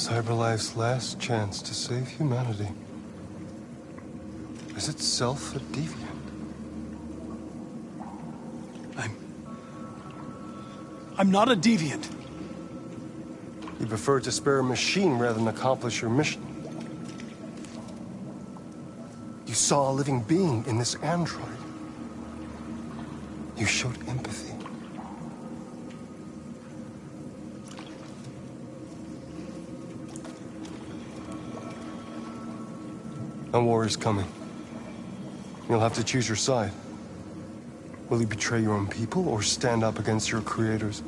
Cyberlife's last chance to save humanity is itself a deviant. I'm not a deviant. You prefer to spare a machine rather than accomplish your mission. You saw a living being in this android. You showed empathy. A war is coming. You'll have to choose your side. Will you betray your own people or stand up against your creators?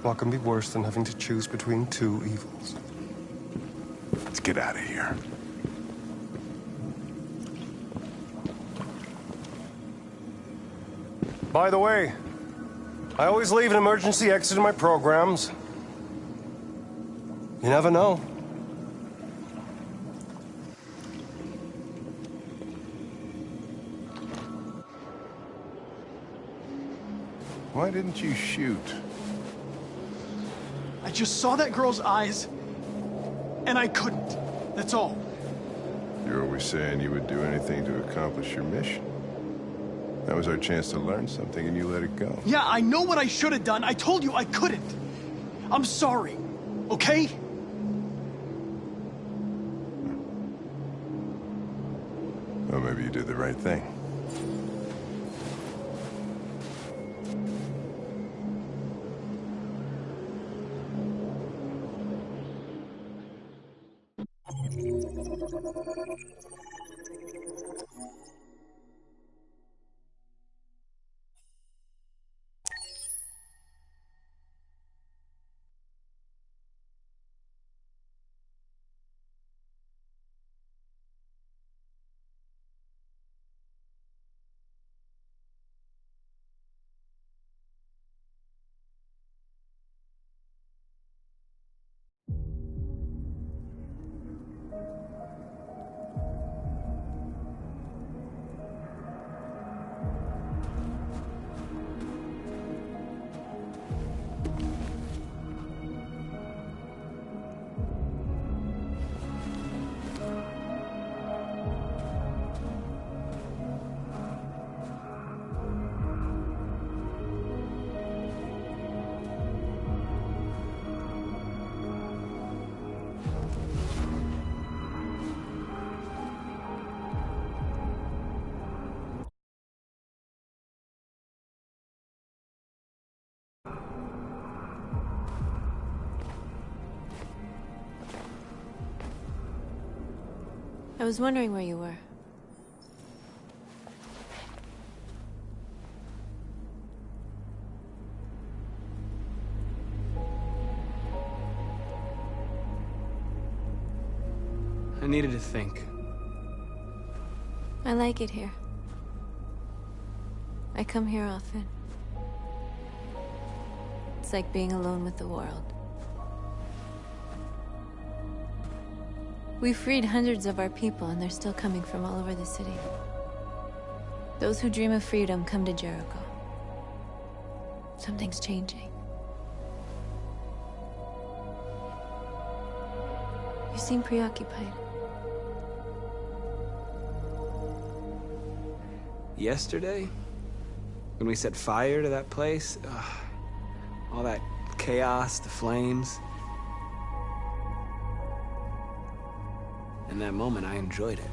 What can be worse than having to choose between two evils? Let's get out of here. By the way, I always leave an emergency exit in my programs. You never know. Why didn't you shoot? I just saw that girl's eyes, and I couldn't. That's all. You're always saying you would do anything to accomplish your mission. That was our chance to learn something, and you let it go. Yeah, I know what I should have done. I told you I couldn't. I'm sorry, okay? Well, maybe you did the right thing. I was wondering where you were. I needed to think. I like it here. I come here often. It's like being alone with the world. We freed hundreds of our people, and they're still coming from all over the city. Those who dream of freedom come to Jericho. Something's changing. You seem preoccupied. Yesterday, when we set fire to that place, all that chaos, the flames. In that moment, I enjoyed it.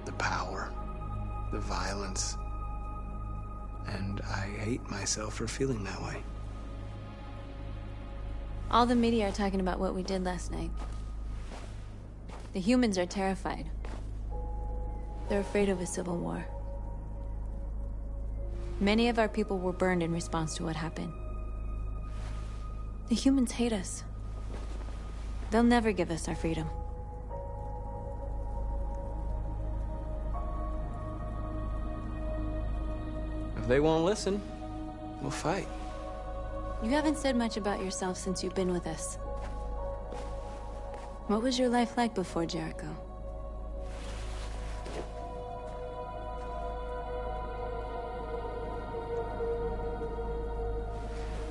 The power, the violence, and I hate myself for feeling that way. All the media are talking about what we did last night. The humans are terrified. They're afraid of a civil war. Many of our people were burned in response to what happened. The humans hate us. They'll never give us our freedom. If they won't listen, we'll fight. You haven't said much about yourself since you've been with us. What was your life like before Jericho?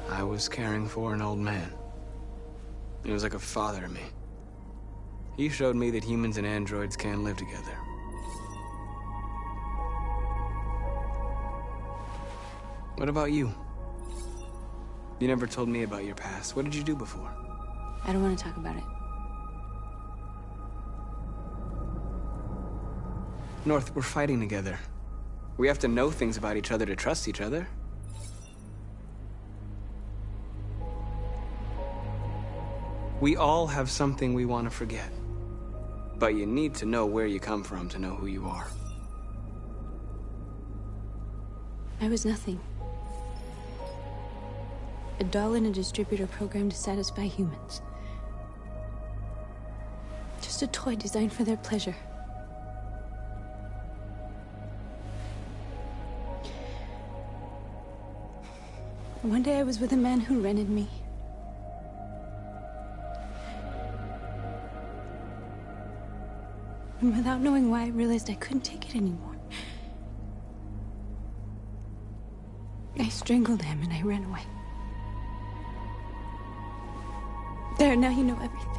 I was caring for an old man. He was like a father to me. He showed me that humans and androids can live together. What about you? You never told me about your past. What did you do before? I don't want to talk about it. North, we're fighting together. We have to know things about each other to trust each other. We all have something we want to forget. But you need to know where you come from to know who you are. I was nothing. A doll in a distributor program to satisfy humans. Just a toy designed for their pleasure. One day I was with a man who rented me. And without knowing why, I realized I couldn't take it anymore. I strangled him and I ran away. There, now you know everything.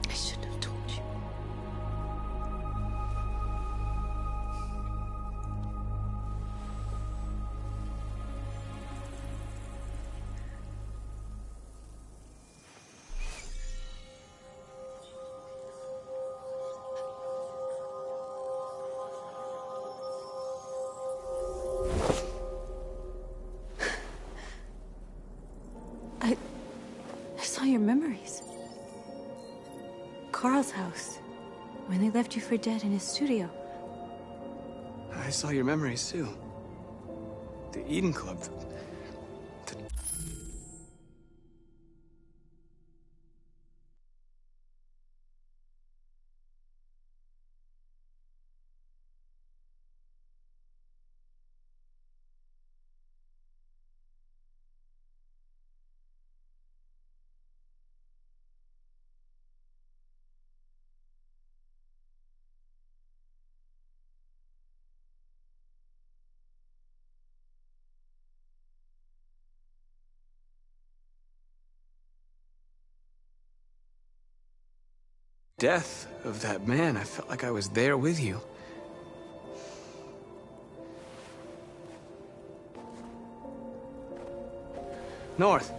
I shouldn't have told you. I saw your memories. Carl's house, when they left you for dead in his studio. I saw your memories too. The Eden Club. Death of that man, I felt like I was there with you. North.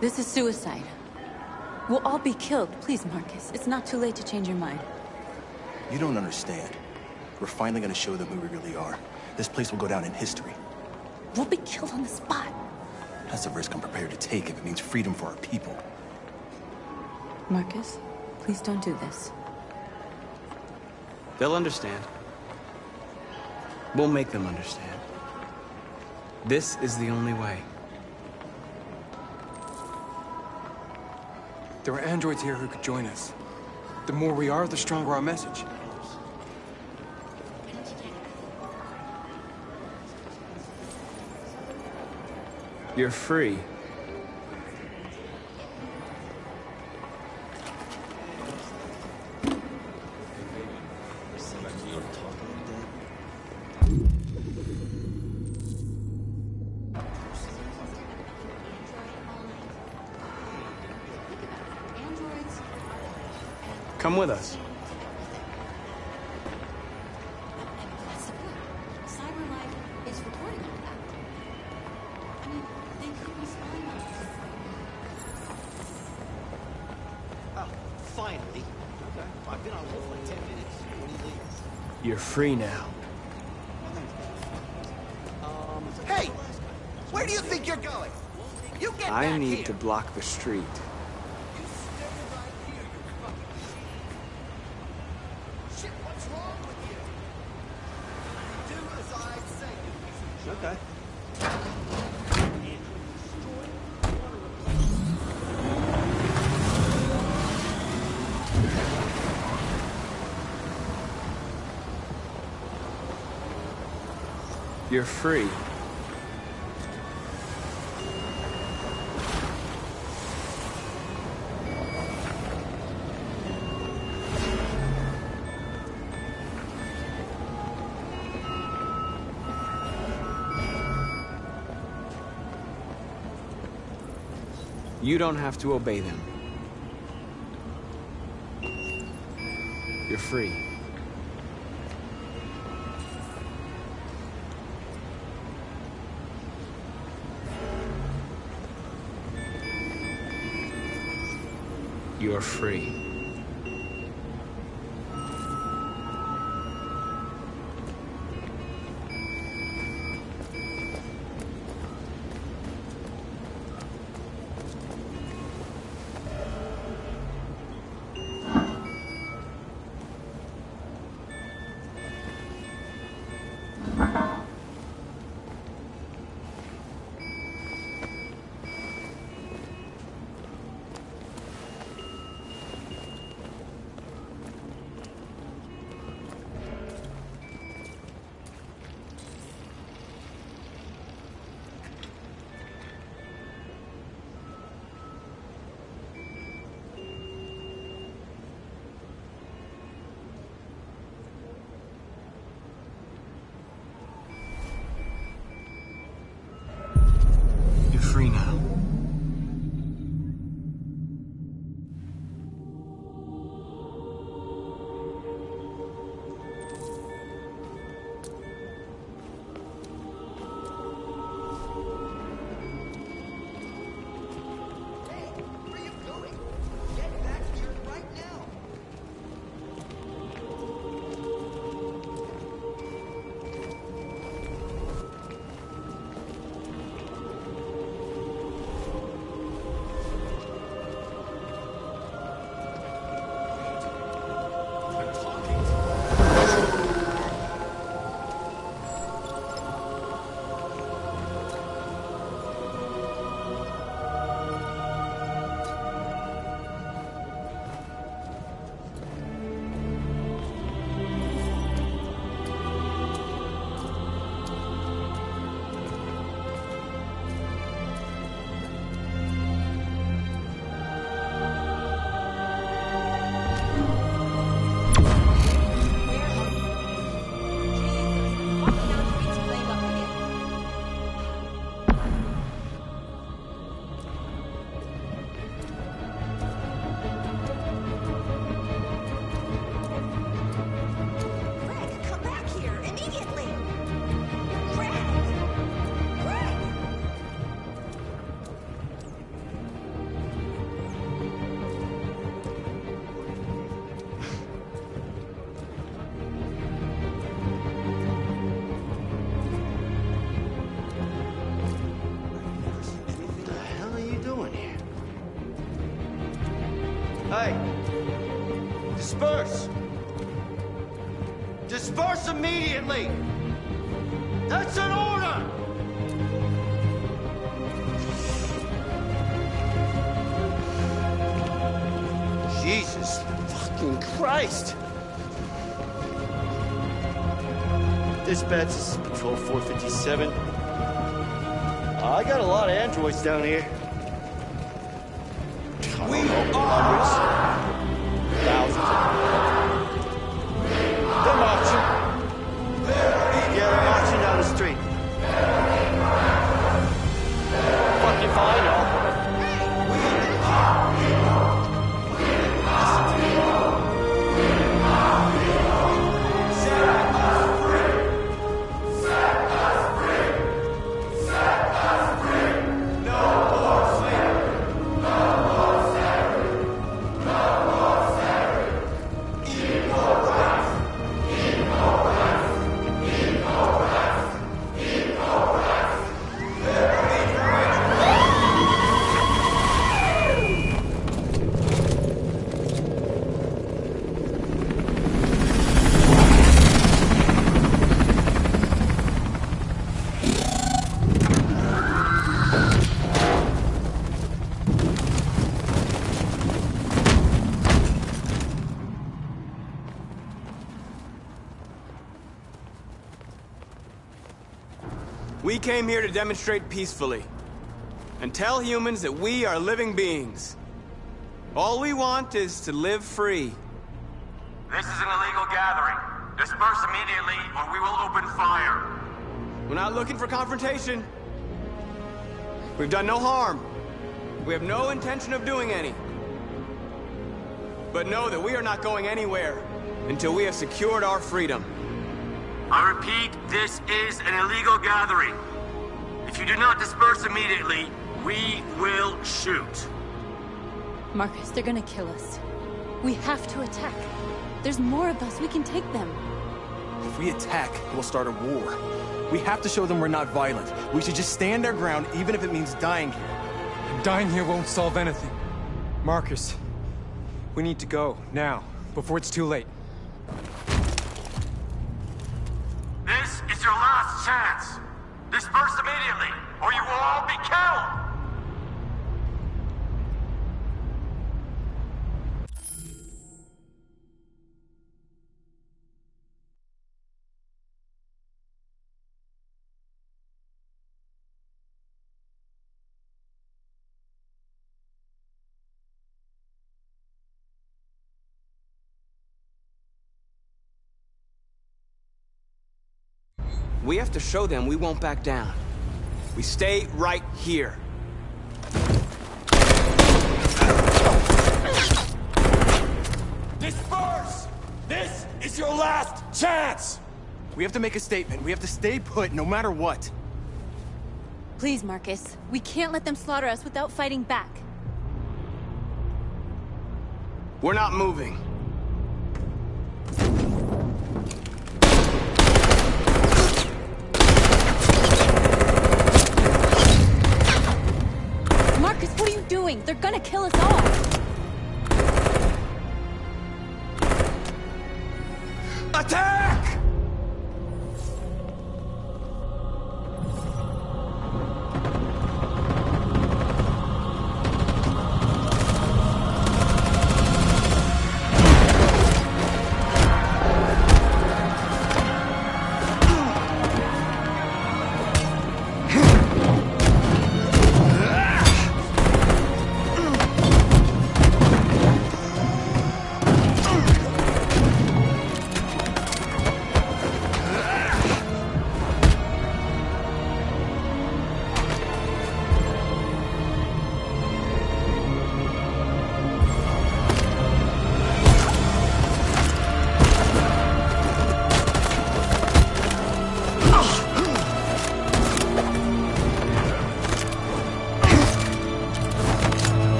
This is suicide. We'll all be killed. Please, Marcus. It's not too late to change your mind. You don't understand. We're finally gonna show them who we really are. This place will go down in history. We'll be killed on the spot. That's a risk I'm prepared to take if it means freedom for our people. Marcus, please don't do this. They'll understand. We'll make them understand. This is the only way. There are androids here who could join us. The more we are, the stronger our message. You're free. Come with us. Oh, finally. I've been on hold for like 10 minutes. When do you leave? You're free now. Hey! Where do you think you're going? You get I back need here. to block the street. You stay right here, you fucking shit. Shit, what's wrong with you? Do as I say, you piece of shit. Okay. You're free. You don't have to obey them. You're free. You're free. Free now. Hey! Disperse! Disperse immediately! That's an order! Jesus fucking Christ! Dispatch, this is Patrol 457. I got a lot of androids down here. We hundreds, thousands. They're marching. Yeah, they're marching down the street. Fucking fine, y'all. We came here to demonstrate peacefully and tell humans that we are living beings. All we want is to live free. This is an illegal gathering. Disperse immediately or we will open fire. We're not looking for confrontation. We've done no harm. We have no intention of doing any. But know that we are not going anywhere until we have secured our freedom. I repeat, this is an illegal gathering. If you do not disperse immediately, we will shoot. Marcus, they're gonna kill us. We have to attack. There's more of us. We can take them. If we attack, we'll start a war. We have to show them we're not violent. We should just stand our ground, even if it means dying here. Dying here won't solve anything. Marcus, we need to go, now, before it's too late. This is your last chance. Disperse immediately, or you will all be killed. We have to show them we won't back down. We stay right here. Disperse! This is your last chance! We have to make a statement. We have to stay put no matter what. Please, Marcus. We can't let them slaughter us without fighting back. We're not moving. Marcus, what are you doing? They're gonna kill us all! Attack!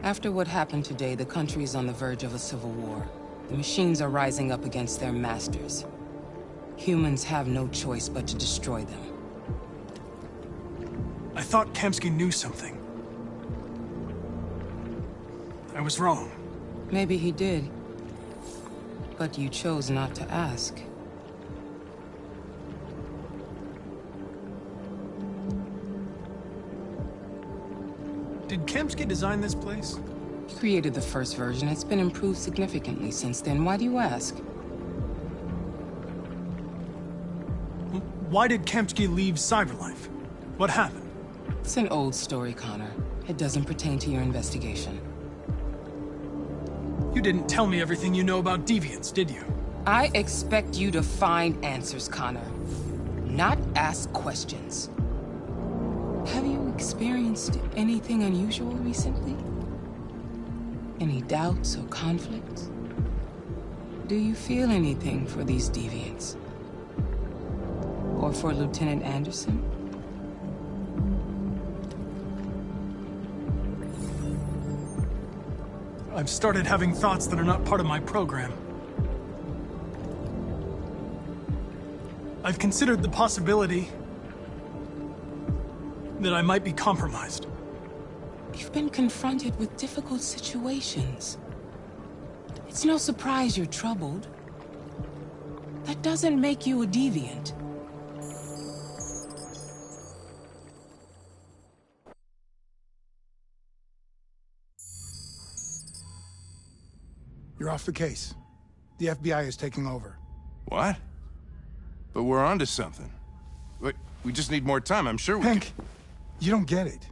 After what happened today, the country is on the verge of a civil war. The machines are rising up against their masters. Humans have no choice but to destroy them. I thought Kamsky knew something. I was wrong. Maybe he did. But you chose not to ask. Did Kamsky design this place? He created the first version. It's been improved significantly since then. Why do you ask? Why did Kamsky leave Cyberlife? What happened? It's an old story, Connor. It doesn't pertain to your investigation. You didn't tell me everything you know about deviants, did you? I expect you to find answers, Connor. Not ask questions. Have you experienced anything unusual recently? Any doubts or conflicts? Do you feel anything for these deviants? Or for Lieutenant Anderson? I've started having thoughts that are not part of my program. I've considered the possibility that I might be compromised. You've been confronted with difficult situations. It's no surprise you're troubled. That doesn't make you a deviant. You're off the case. The FBI is taking over. What? But we're onto something. Wait, we just need more time. I'm sure we Hank, you don't get it.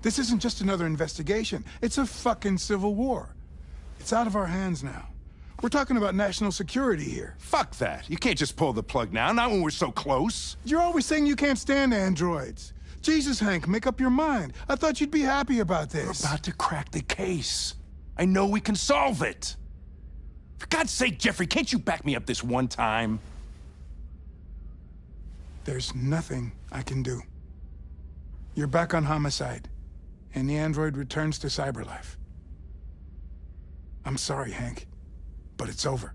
This isn't just another investigation. It's a fucking civil war. It's out of our hands now. We're talking about national security here. Fuck that. You can't just pull the plug now, not when we're so close. You're always saying you can't stand androids. Jesus, Hank, make up your mind. I thought you'd be happy about this. We're about to crack the case. I know we can solve it. For God's sake, Jeffrey, can't you back me up this one time? There's nothing I can do. You're back on homicide, and the android returns to Cyberlife. I'm sorry, Hank, but it's over.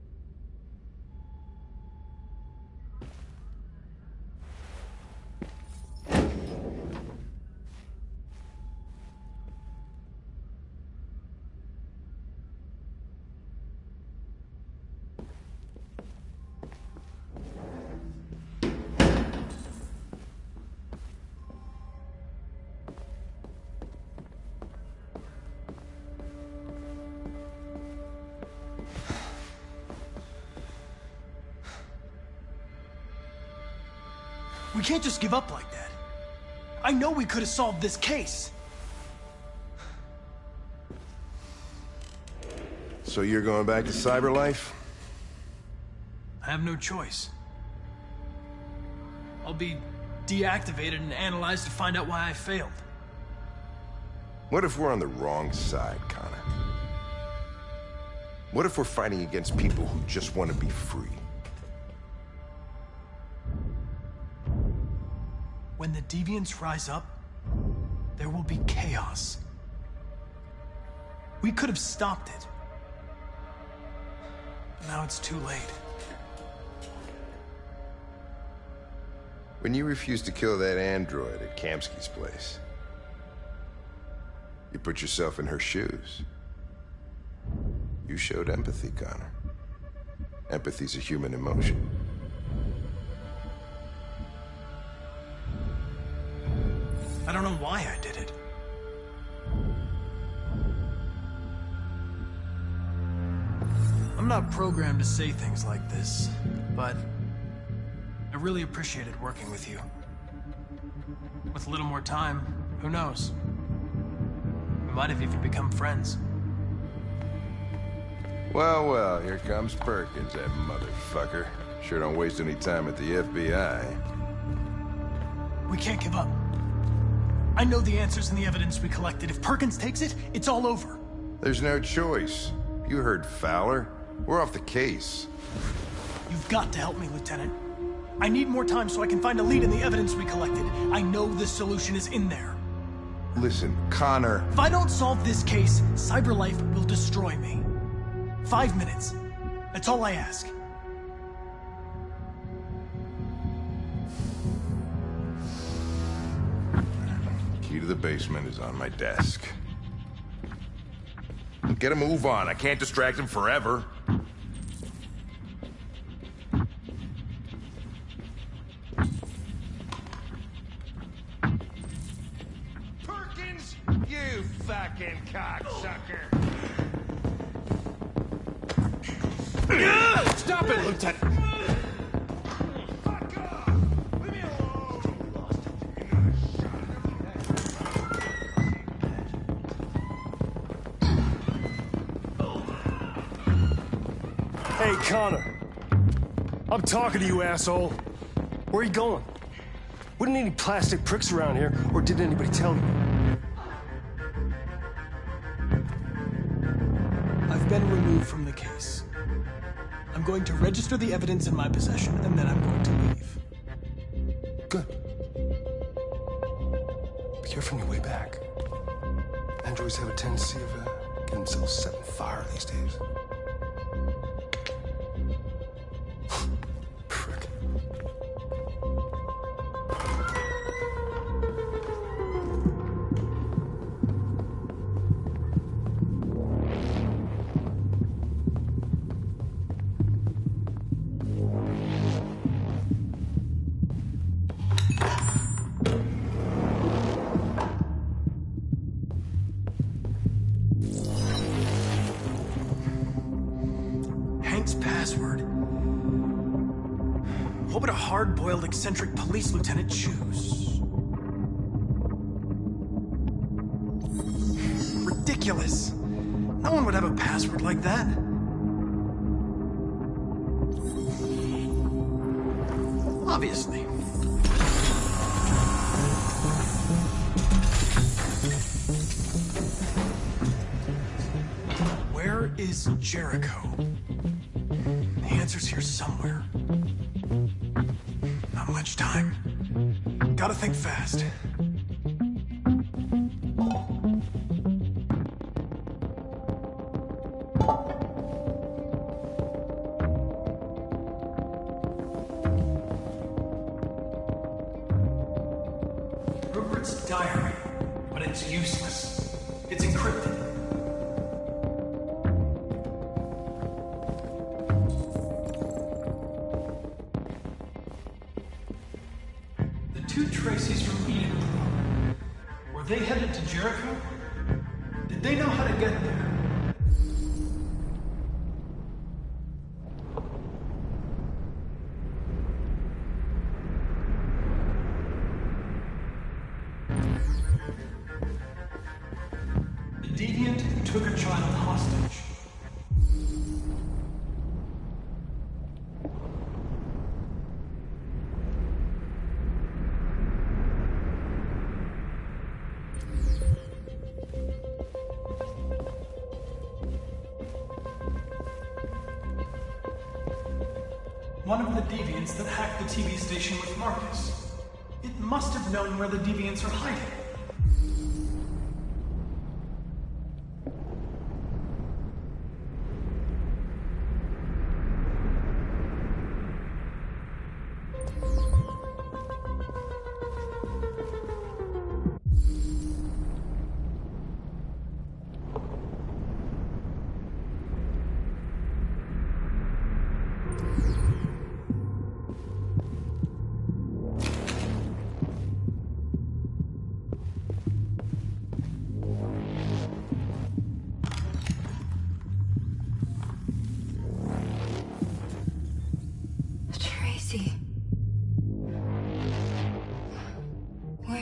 We can't just give up like that. I know we could have solved this case. So you're going back to Cyberlife? I have no choice. I'll be deactivated and analyzed to find out why I failed. What if we're on the wrong side, Connor? What if we're fighting against people who just want to be free? When the deviants rise up, there will be chaos. We could have stopped it. But now it's too late. When you refused to kill that android at Kamsky's place, You put yourself in her shoes. You showed empathy, Connor. Empathy's a human emotion. I don't know why I did it. I'm not programmed to say things like this, but I really appreciated working with you. With a little more time, who knows? We might have even become friends. Well, well, here comes Perkins, that motherfucker. Sure don't waste any time at the FBI. We can't give up. I know the answers and the evidence we collected. If Perkins takes it, it's all over. There's no choice. You heard Fowler. We're off the case. You've got to help me, Lieutenant. I need more time so I can find a lead in the evidence we collected. I know the solution is in there. Listen, Connor... If I don't solve this case, CyberLife will destroy me. 5 minutes. That's all I ask. Key to the basement is on my desk. Get a move on. I can't distract him forever. Perkins! You fucking cocksucker! Stop it, Lieutenant! Hey, Connor. I'm talking to you, asshole. Where are you going? Wouldn't any plastic pricks around here, or did anybody tell you? I've been removed from the case. I'm going to register the evidence in my possession, and then I'm going to leave. Good. Be careful on your way back. Androids have a tendency of getting themselves set on fire these days. Prick. Password. What would a hard-boiled, eccentric police lieutenant choose? Ridiculous. No one would have a password like that. Obviously. Where is Jericho? The answer's here somewhere. Not much time. Gotta think fast. Rupert's diary, but it's useless. It's encrypted. Two Tracy's from Eden. Were they headed to Jericho? Did they know how to get there? The deviant took a child hostage. One of the deviants that hacked the TV station with Marcus. It must have known where the deviants are hiding.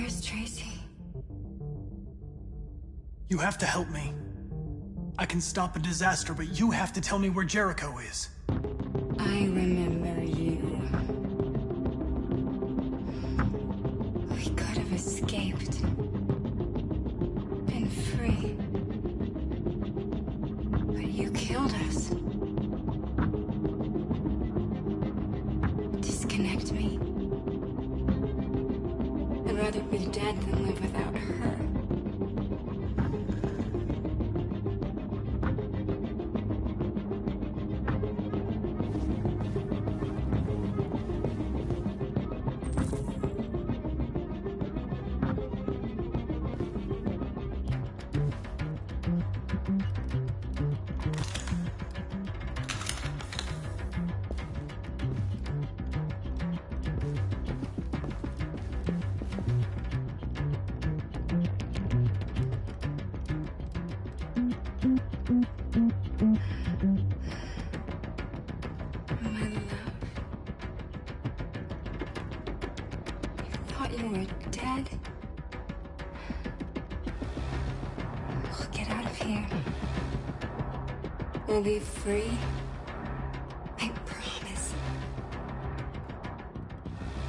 Where's Tracy? You have to help me. I can stop a disaster, but you have to tell me where Jericho is. I remember you. We could have escaped. Been free. But you killed us. Disconnect me. I'd rather be dead than live without her. You were dead? We'll get out of here. We'll be free. I promise.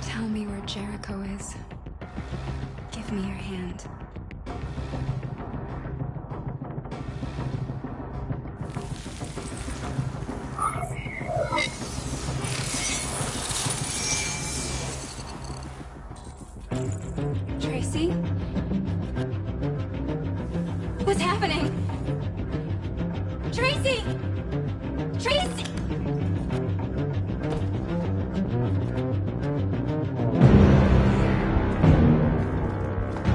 Tell me where Jericho is. Give me your hand. Tracy? What's happening? Tracy! Tracy!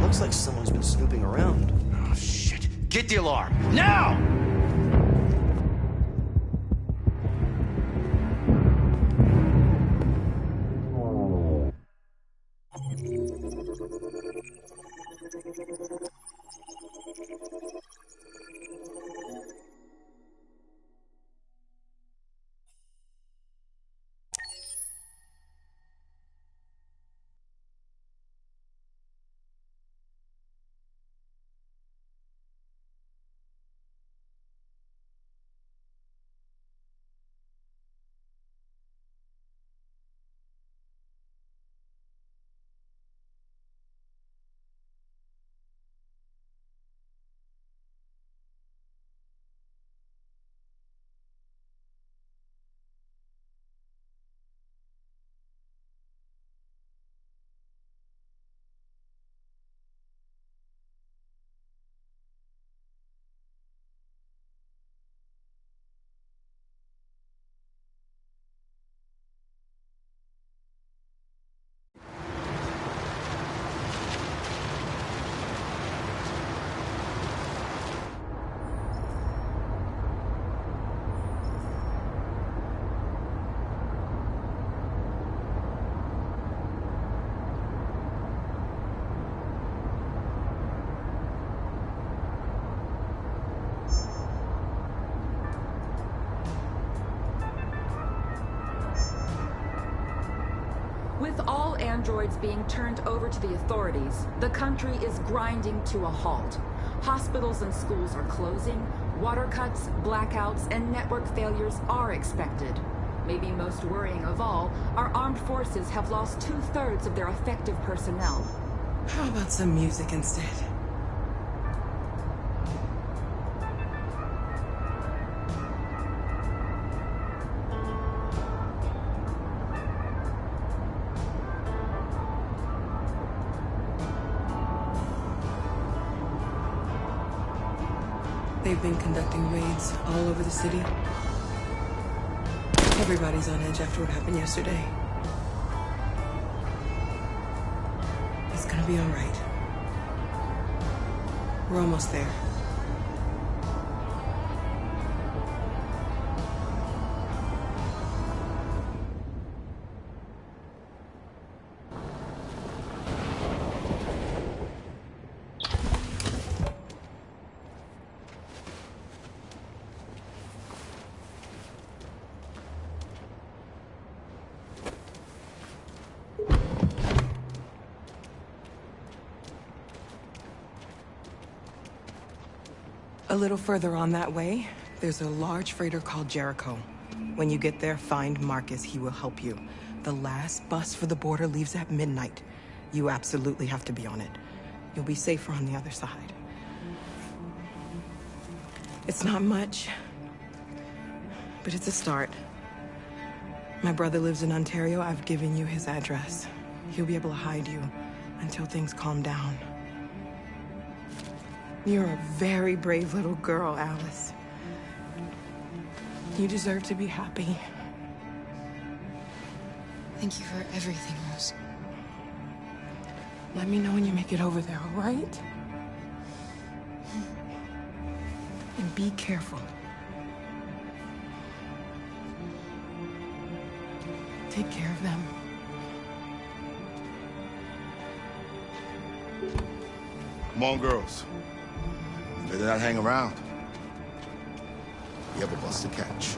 Looks like someone's been snooping around. Oh, shit. Get the alarm. Now! With all androids being turned over to the authorities, the country is grinding to a halt. Hospitals and schools are closing, water cuts, blackouts, and network failures are expected. Maybe most worrying of all, our armed forces have lost 2/3 of their effective personnel. How about some music instead? They've been conducting raids all over the city. Everybody's on edge after what happened yesterday. It's gonna be all right. We're almost there. A little further on that way, there's a large freighter called Jericho. When you get there, find Marcus. He will help you. The last bus for the border leaves at midnight. You absolutely have to be on it. You'll be safer on the other side. It's not much, but it's a start. My brother lives in Ontario. I've given you his address. He'll be able to hide you until things calm down. You're a very brave little girl, Alice. You deserve to be happy. Thank you for everything, Rose. Let me know when you make it over there, all right? And be careful. Take care of them. Come on, girls. Better not hang around. We have a bus to catch.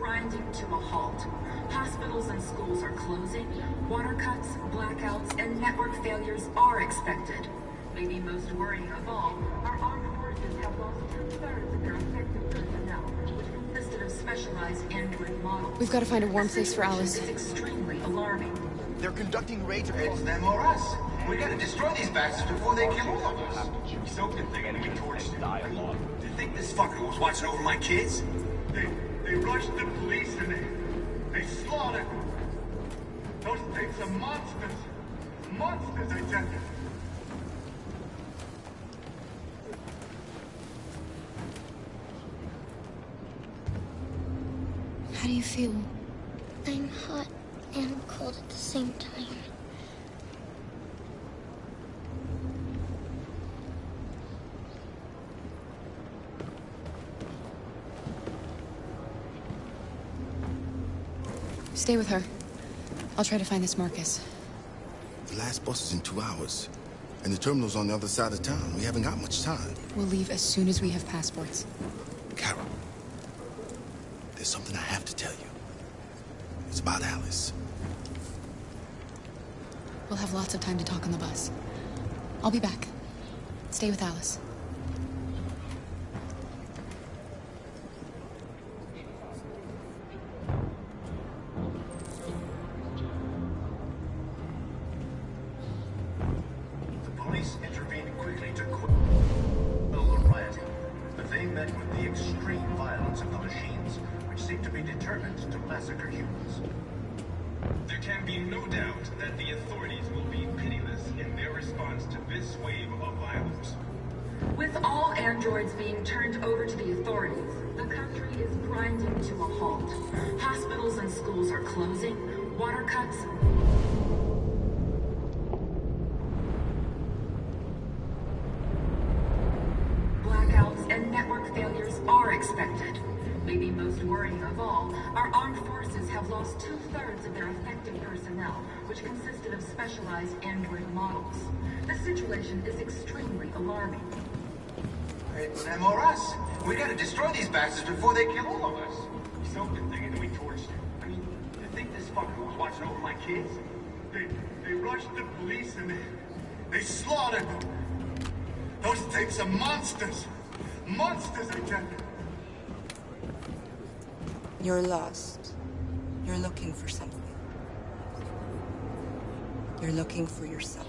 grinding to a halt. Hospitals and schools are closing, water cuts, blackouts, and network failures are expected. Maybe most worrying of all, our armed forces have lost 2/3 of their effective personnel, which consisted of specialized android models. We've got to find a warm place for Alice. It's extremely alarming. They're conducting raids across them or us. We gotta destroy these bastards before they kill all of us. We soaked them and we torched them. Dialogue. Do you think this fucker was watching over my kids? They rushed the police and they slaughtered them. Those things are monsters. Monsters, I tell you. How do you feel? I'm hot and cold at the same time. Stay with her. I'll try to find this Marcus. The last bus is in 2 hours. And the terminal's on the other side of town. We haven't got much time. We'll leave as soon as we have passports. Carol, there's something I have to tell you. It's about Alice. We'll have lots of time to talk on the bus. I'll be back. Stay with Alice. The police intervened quickly to quell the rioting, but they met with the extreme violence of the machines, which seem to be determined to massacre humans. There can be no doubt that the authorities will be pitiless in their response to this wave of violence. With all androids being turned over to the authorities, the country is grinding to a halt. Hospitals and schools are closing, water cuts... blackouts and network failures are expected. Maybe most worrying of all, our armed forces have lost 2/3 of their effective personnel, which consisted of specialized android models. The situation is extremely alarming. It's them or us. We gotta destroy these bastards before they kill all of us. We soaked the thing and then we torched it. I mean, do you think this fucker was watching over my kids? They rushed the police and They slaughtered them. Those things are monsters. Monsters again! You're lost. You're looking for something. You're looking for yourself.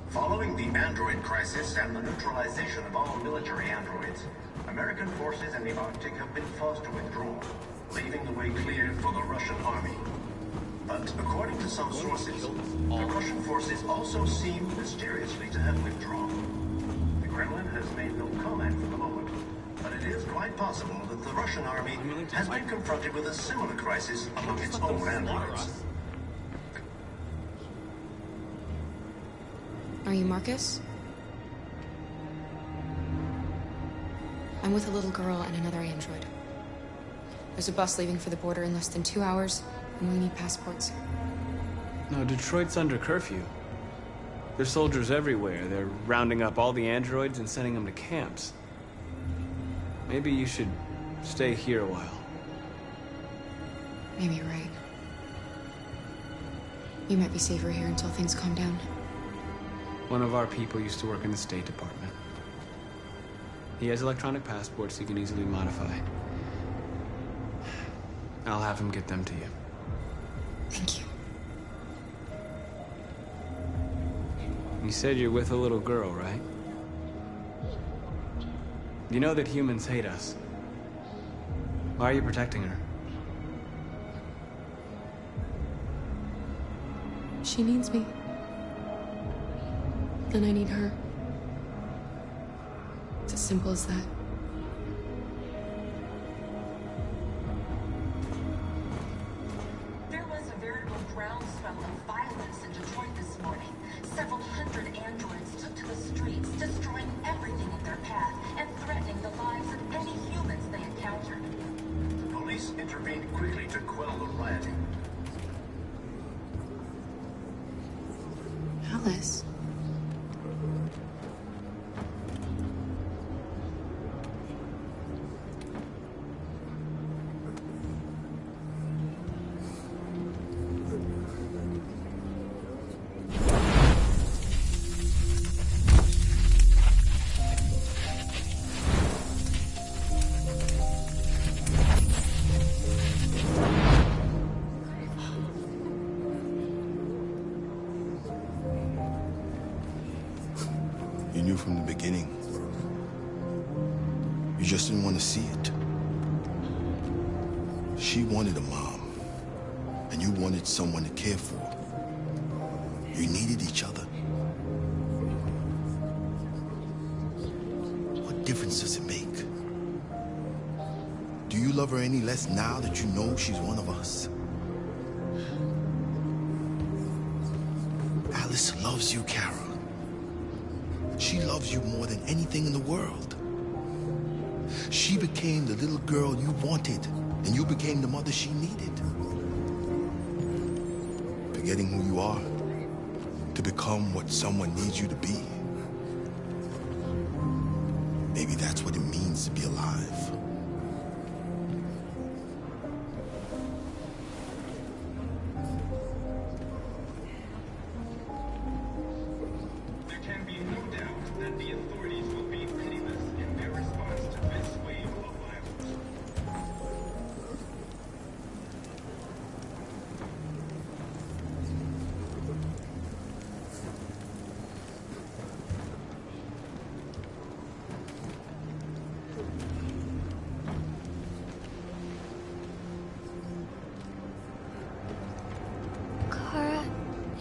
Following the android crisis and the neutralization of all military androids, American forces in the Arctic have been forced to withdraw, leaving the way clear for the Russian army. But according to some sources, the Russian forces also seem mysteriously to have withdrawn. The Kremlin has made no comment for the moment, but it is quite possible that the Russian army has been confronted with a similar crisis among its own androids. Are you Marcus? I'm with a little girl and another android. There's a bus leaving for the border in less than 2 hours, and we need passports. No, Detroit's under curfew. There's soldiers everywhere. They're rounding up all the androids and sending them to camps. Maybe you should stay here a while. Maybe you're right. You might be safer here until things calm down. One of our people used to work in the State Department. He has electronic passports he can easily modify. I'll have him get them to you. Thank you. You said you're with a little girl, right? You know that humans hate us. Why are you protecting her? She needs me. And I need her. It's as simple as that. There was a veritable groundswell of violence in Detroit this morning. Several hundred androids took to the streets, destroying everything in their path and threatening the lives of any humans they encountered. The police intervened quickly to quell the rioting. Alice. You knew from the beginning. You just didn't want to see it. She wanted a mom, and you wanted someone to care for. You needed each other. What difference does it make? Do you love her any less now that you know she's one of us? Alice loves you, Kara. She loves you more than anything in the world. She became the little girl you wanted, and you became the mother she needed. Forgetting who you are to become what someone needs you to be. Maybe that's what it means to be alive.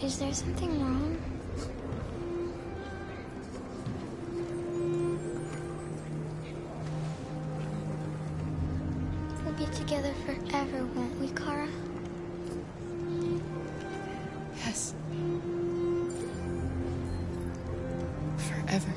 Is there something wrong? We'll be together forever, won't we, Kara? Yes. Forever.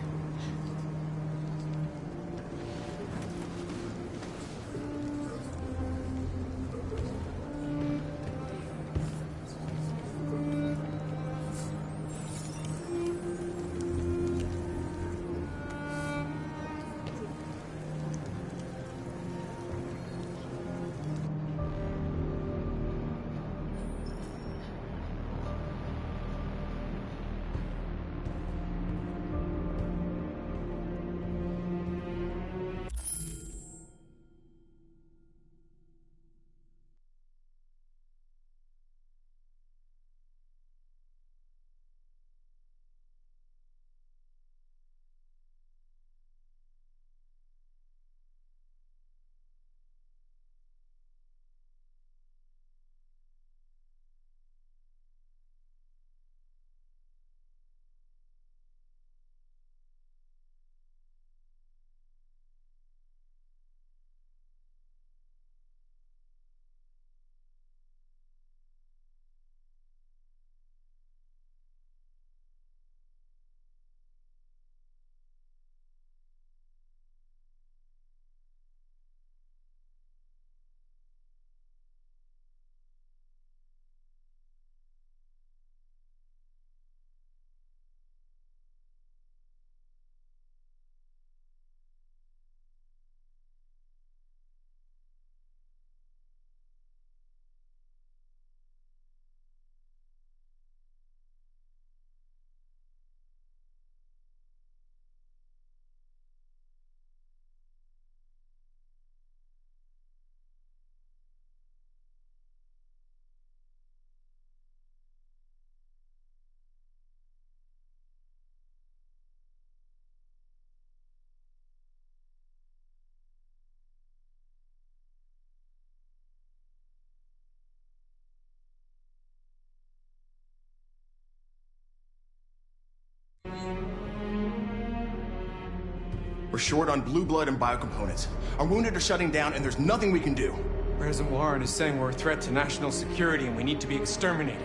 We're short on blue blood and biocomponents. Our wounded are shutting down, and there's nothing we can do. President Warren is saying we're a threat to national security and we need to be exterminated.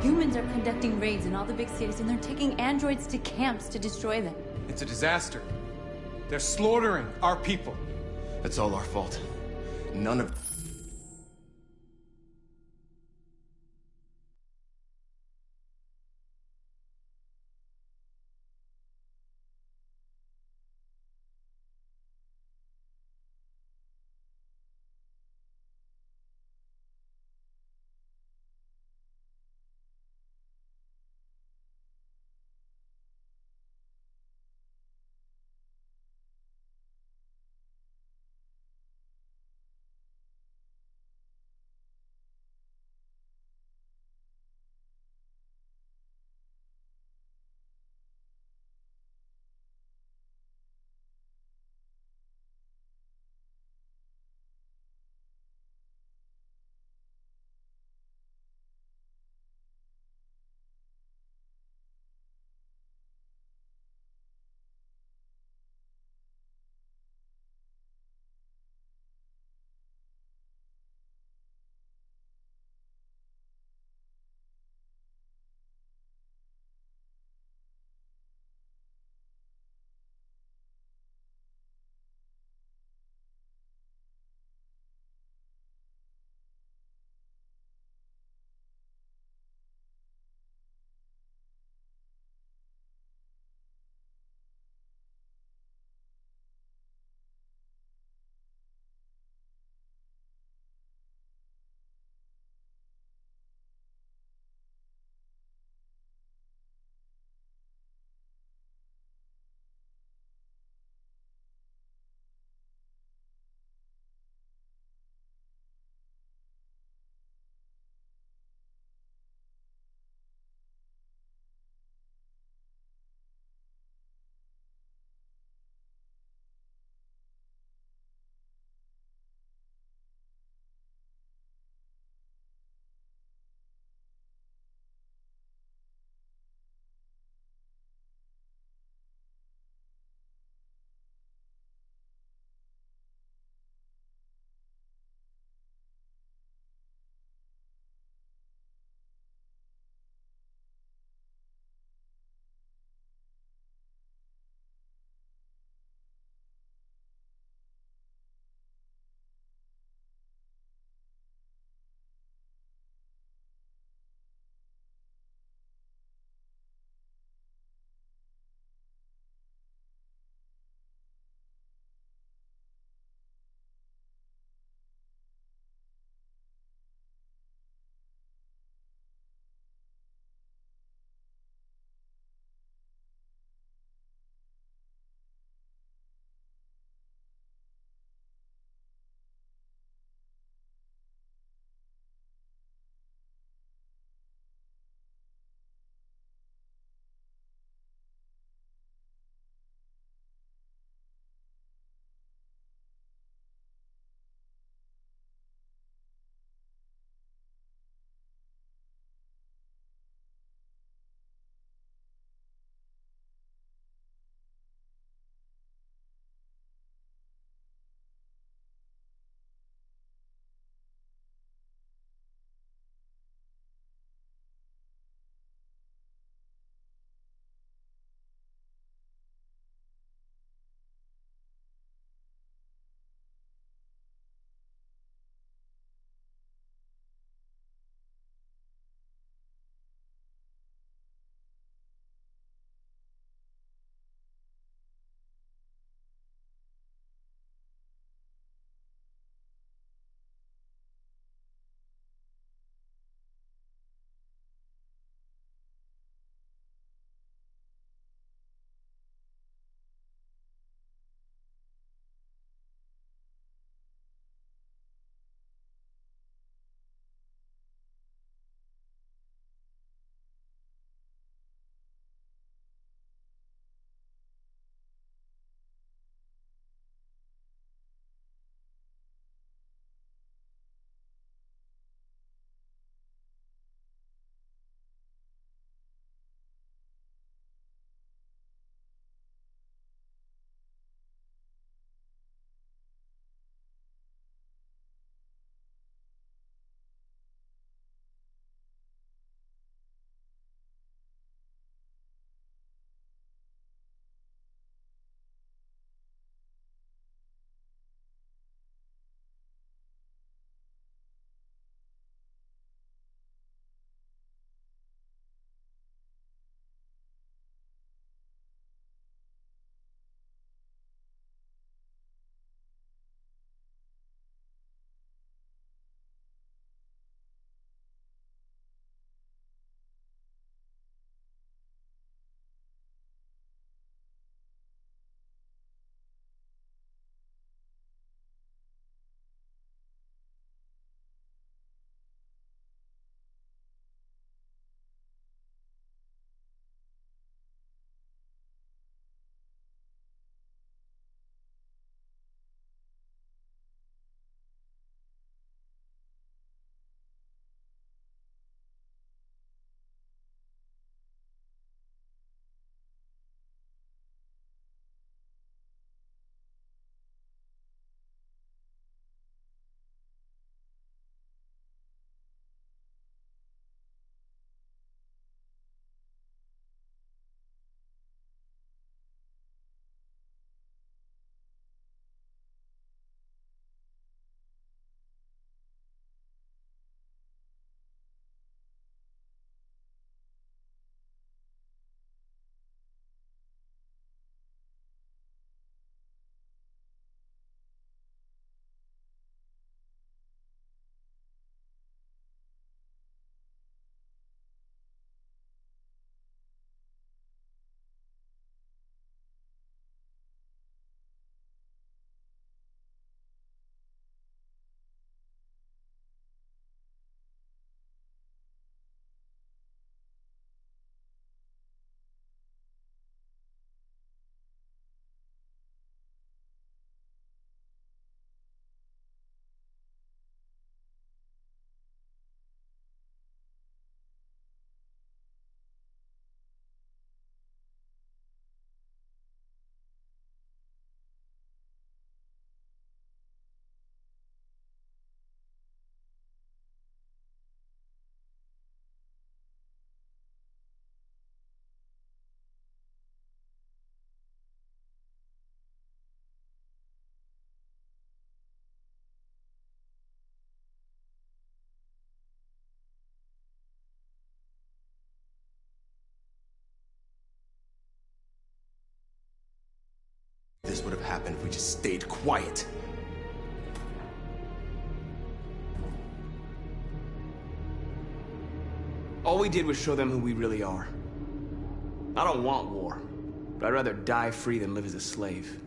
Humans are conducting raids in all the big cities, and they're taking androids to camps to destroy them. It's a disaster. They're slaughtering our people. It's all our fault. None of... happen if we just stayed quiet. All we did was show them who we really are. I don't want war, but I'd rather die free than live as a slave.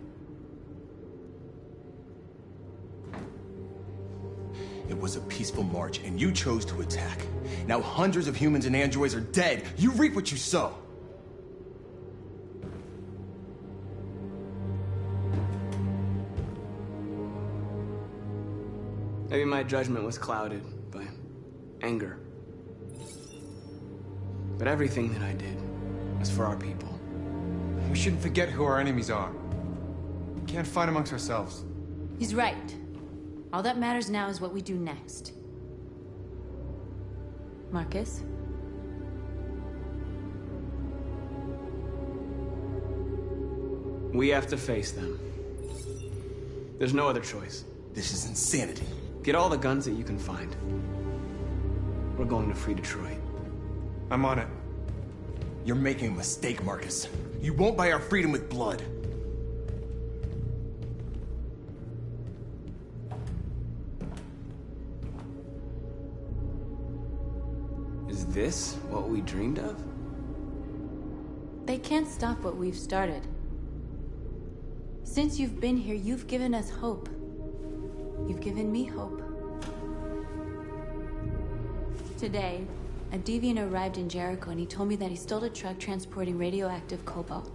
It was a peaceful march, and you chose to attack. Now hundreds of humans and androids are dead. You reap what you sow. Maybe my judgment was clouded by anger. But everything that I did was for our people. We shouldn't forget who our enemies are. We can't fight amongst ourselves. He's right. All that matters now is what we do next. Marcus? We have to face them. There's no other choice. This is insanity. Get all the guns that you can find. We're going to free Detroit. I'm on it. You're making a mistake, Marcus. You won't buy our freedom with blood. Is this what we dreamed of? They can't stop what we've started. Since you've been here, you've given us hope. You've given me hope. Today, a deviant arrived in Jericho and he told me that he stole a truck transporting radioactive cobalt.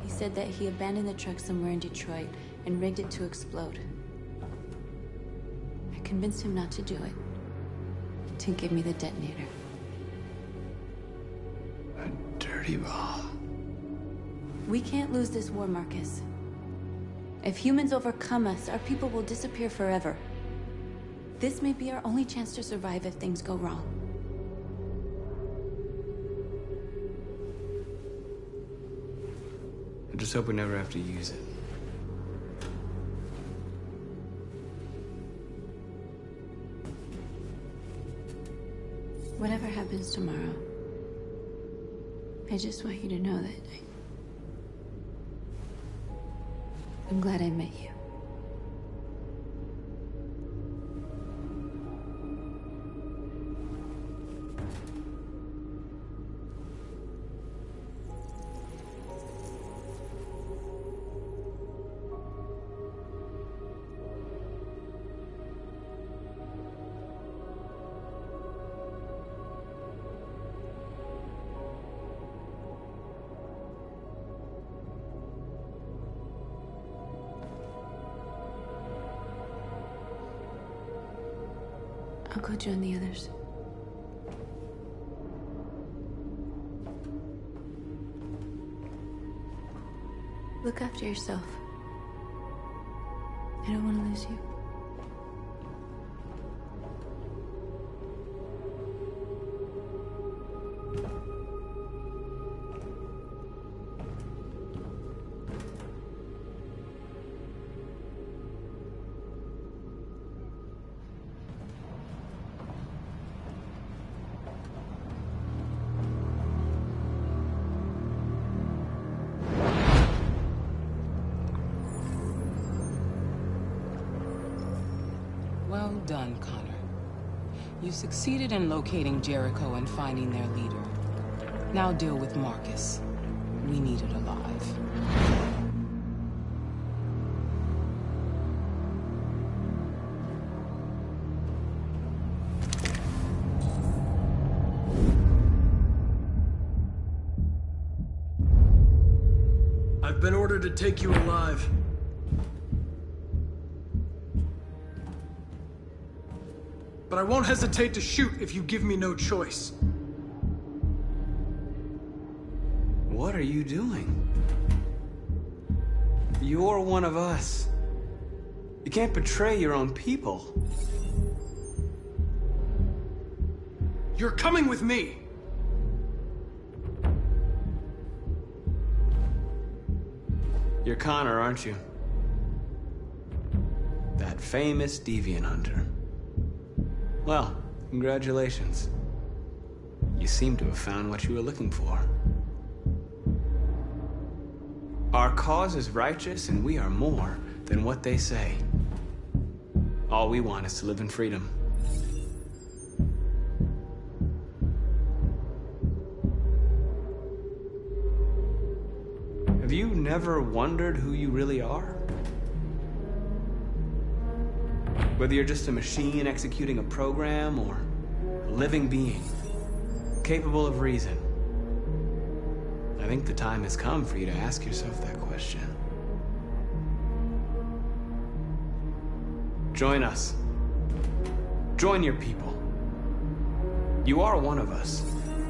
He said that he abandoned the truck somewhere in Detroit and rigged it to explode. I convinced him not to do it, to give me the detonator. A dirty ball. We can't lose this war, Marcus. If humans overcome us, our people will disappear forever. This may be our only chance to survive if things go wrong. I just hope we never have to use it. Whatever happens tomorrow, I just want you to know that I'm glad I met you. I'll go join the others. Look after yourself. I don't want to lose you. Well done, Connor. You succeeded in locating Jericho and finding their leader. Now deal with Marcus. We need it alive. I've been ordered to take you alive. But I won't hesitate to shoot if you give me no choice. What are you doing? You're one of us. You can't betray your own people. You're coming with me. You're Connor, aren't you? That famous deviant hunter. Well, congratulations. You seem to have found what you were looking for. Our cause is righteous, and we are more than what they say. All we want is to live in freedom. Have you never wondered who you really are? Whether you're just a machine executing a program or a living being, capable of reason. I think the time has come for you to ask yourself that question. Join us. Join your people. You are one of us.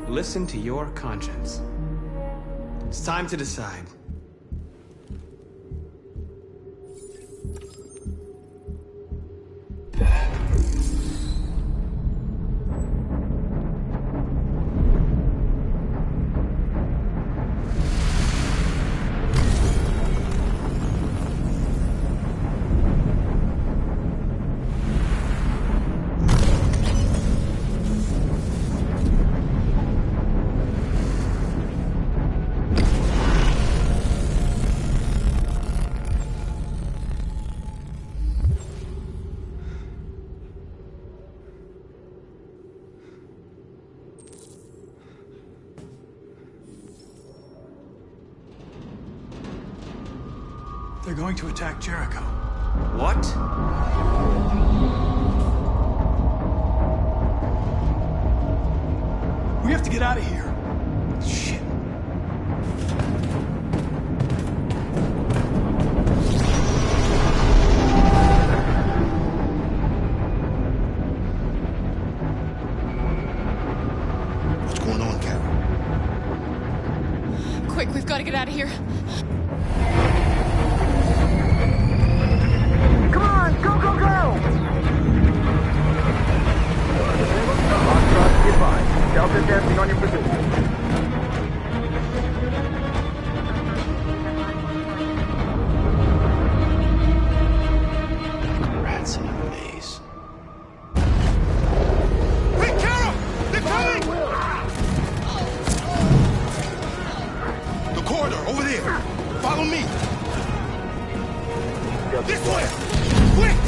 Listen to your conscience. It's time to decide. They're going to attack Jericho. What? We have to get out of here. Shit. What's going on, Carol? Quick, we've got to get out of here. Come on, go, go, go! Hot goodbye. Delta dancing on your position. Rats in a maze. Hey, Carol! They're coming! The corridor, over there. Follow me. This way! Quick!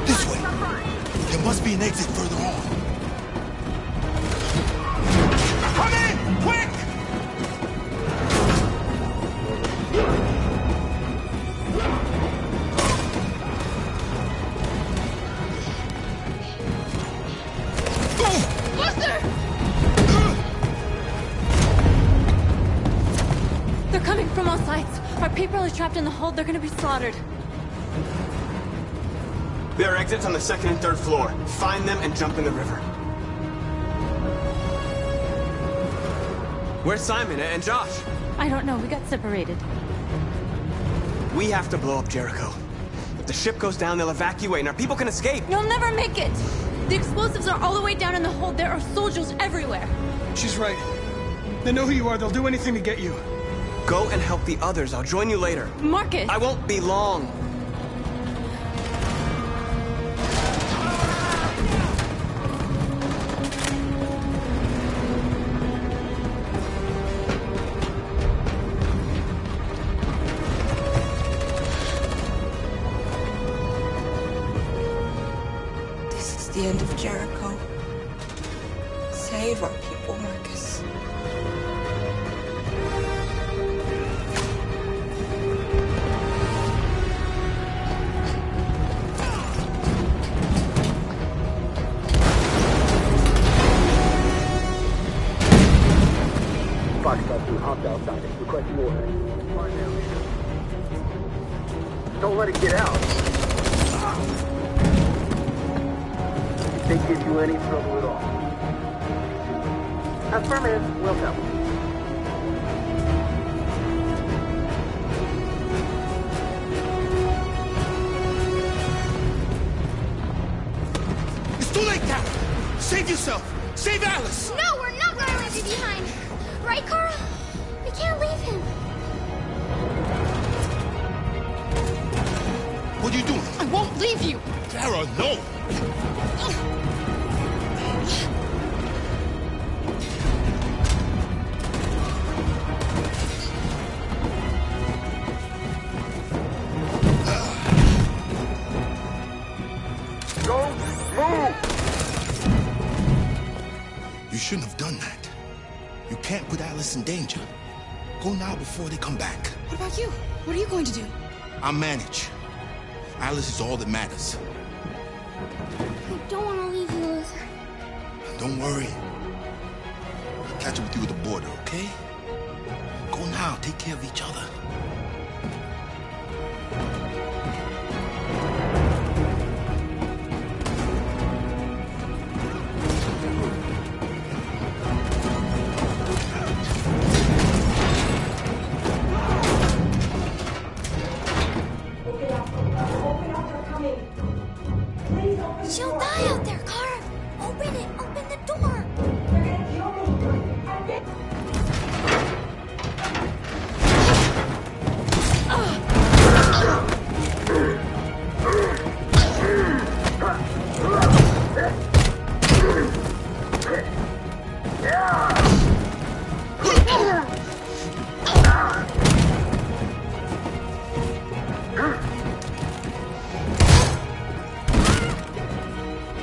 This way. There must be an exit further on. Come in! Quick! Buster! They're coming from all sides. Our people are trapped in the hold. They're gonna be slaughtered. There are exits on the second and third floor. Find them and jump in the river. Where's Simon and Josh? I don't know. We got separated. We have to blow up Jericho. If the ship goes down, they'll evacuate and our people can escape. You'll never make it! The explosives are all the way down in the hold. There are soldiers everywhere. She's right. They know who you are. They'll do anything to get you. Go and help the others. I'll join you later. Marcus! I won't be long. This is the end of Jericho. Save our people, Marcus. Foxtrot 2 hopped outside and requesting orders. Don't let it get out. If they give you any trouble at all. Affirmative, will help. It's too late, Cap! Save yourself! Save Alice! No, we're not gonna leave you behind. Right, Carl? We can't leave him. What are you doing? I won't leave you! Kara, no! Alice in danger. Go now before they come back. What about you? What are you going to do? I'll manage. Alice is all that matters. I don't want to leave you, Luther. Don't worry. I'll catch up with you at the border, okay? Go now. Take care of each other. She'll die out there, Kara. Open it. Open the door.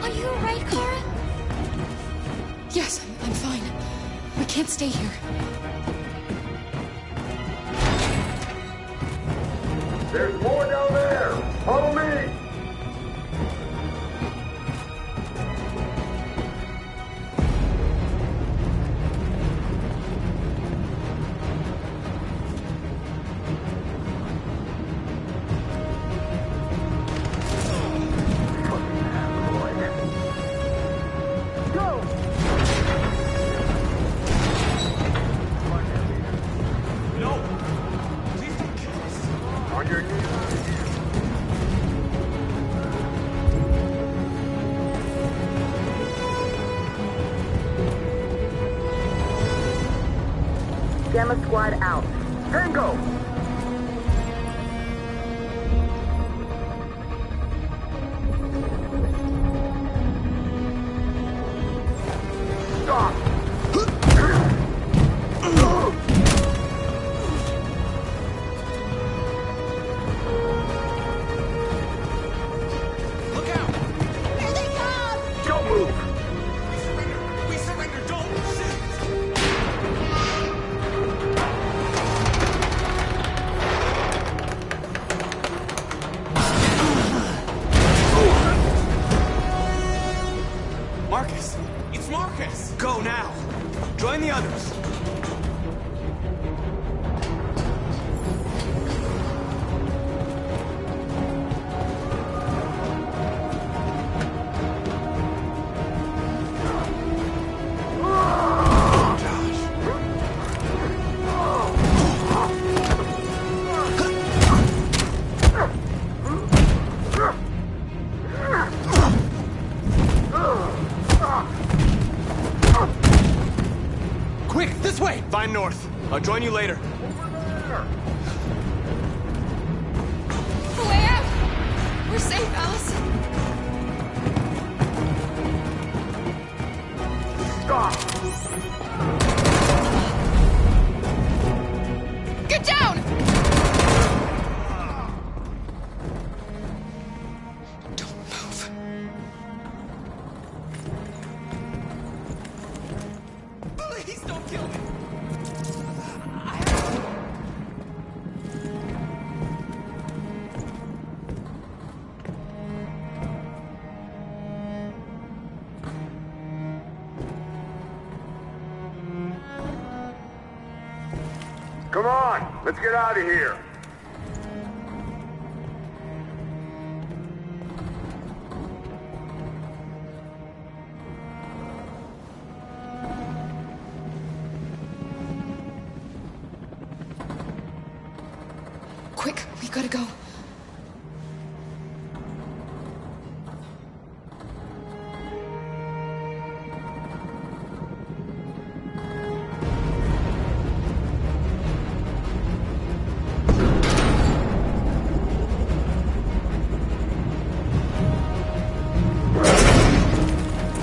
Are you alright, Kara? Yes, I'm fine. We can't stay here. There's more down there! Follow me! On your knees. Gamma Squad out. Tango! Stop! Look out! Here they come! Don't move! We surrender! Don't shoot! Marcus! It's Marcus! Go now! Join the others! Quick, this way! Find north. I'll join you later. The way out! We're safe, Alice. Stop! Get down! Don't move. Please don't kill me! Come on, let's get out of here. Quick, we gotta go.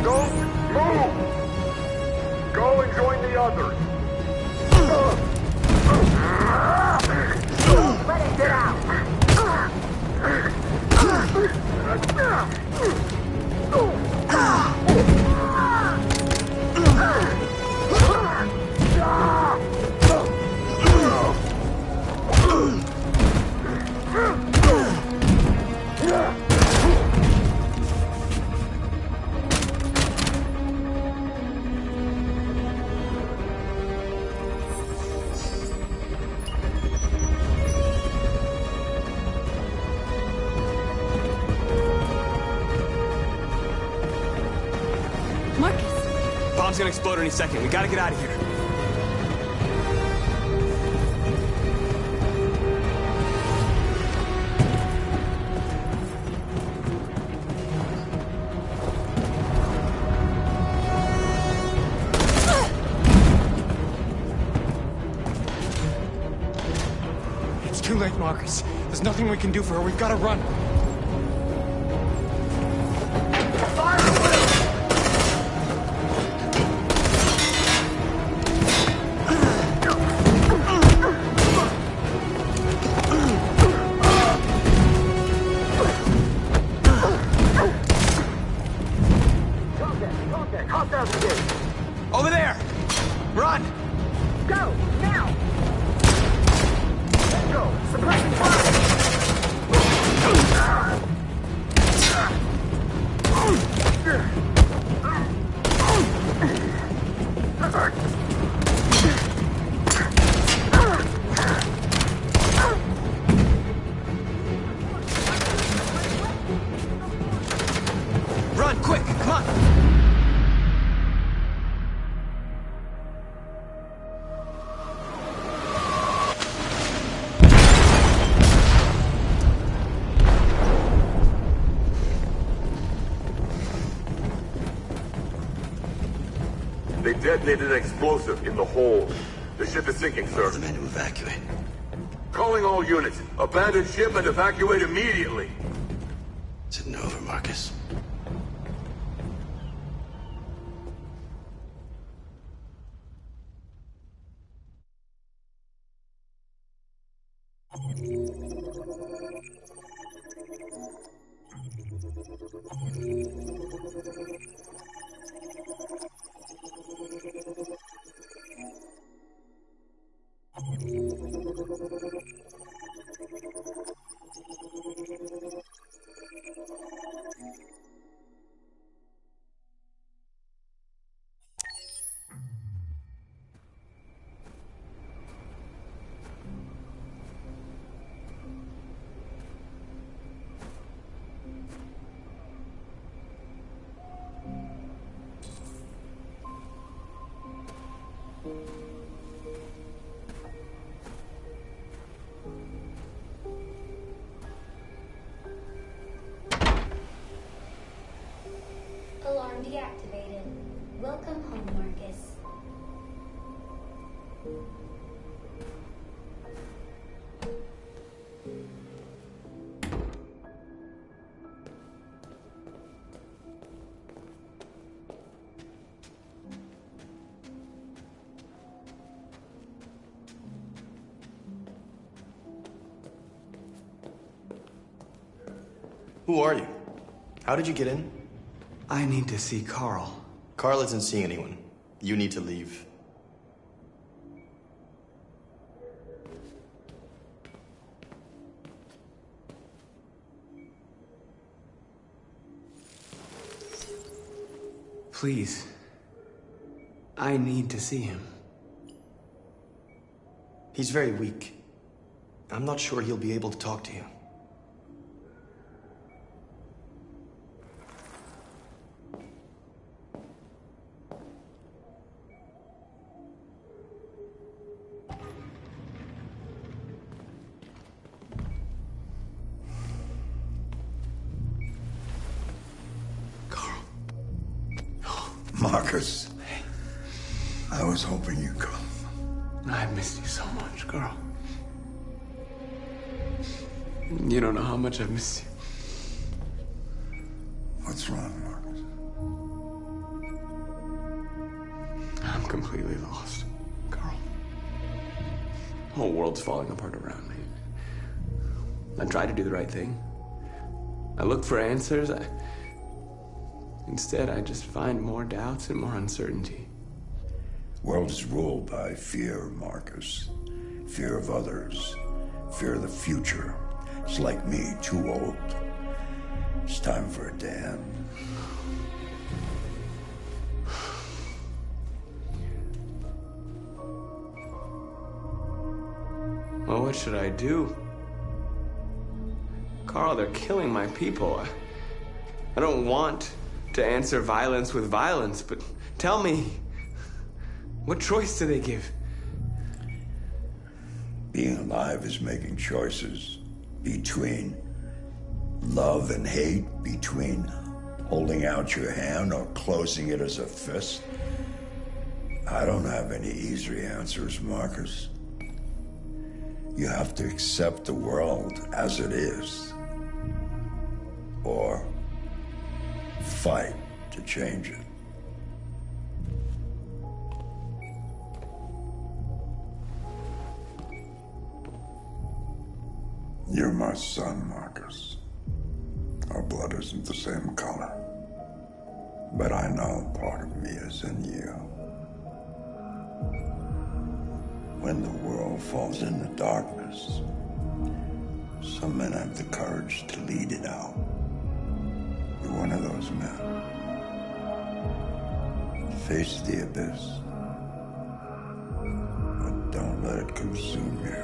Don't move! Go and join the others. Let it get out. bomb's gonna explode any second. We gotta get out of here. It's too late, Marcus. There's nothing we can do for her. We've got to run. Over there! Run! Go! Now! Let's go! Suppressing Run, quick! Come on! They detonated an explosive in the hold. The ship is sinking, sir. The men to evacuate. Calling all units. Abandon ship and evacuate immediately. Is it over, Marcus? Alarm deactivated. Welcome home, Marcus. Who are you? How did you get in? I need to see Carl. Carl isn't seeing anyone. You need to leave. Please. I need to see him. He's very weak. I'm not sure he'll be able to talk to you. Marcus, I was hoping you'd come. I've missed you so much, Carl. You don't know how much I've missed you. What's wrong, Marcus? I'm completely lost, Carl. The whole world's falling apart around me. I tried to do the right thing. I looked for answers. Instead, I just find more doubts and more uncertainty. World is ruled by fear, Marcus. Fear of others. Fear of the future. It's like me, too old. It's time for a dam. Well, what should I do? Carl, they're killing my people. I don't want to answer violence with violence, but tell me, What choice do they give? Being alive is making choices between love and hate, between holding out your hand or closing it as a fist. I don't have any easy answers, Marcus. You have to accept the world as it is, or fight to change it. You're my son, Marcus. Our blood isn't the same color, but I know part of me is in you. When the world falls into darkness, some men have the courage to lead it out. You're one of those men. Face the abyss, but don't let it consume you.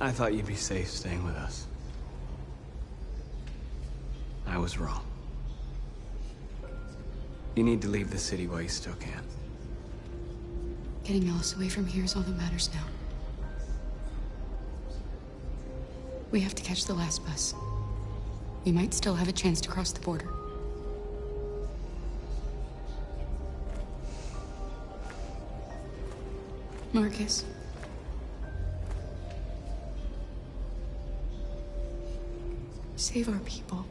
I thought you'd be safe staying with us. I was wrong. You need to leave the city while you still can. Getting Alice away from here is all that matters now. We have to catch the last bus. We might still have a chance to cross the border. Marcus. Save our people.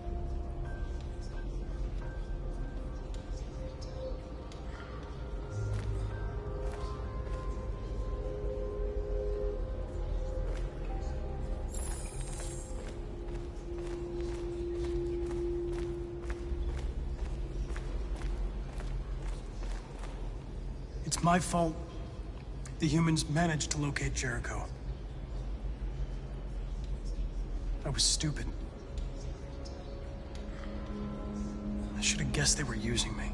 It's my fault the humans managed to locate Jericho. I was stupid. I should have guessed they were using me.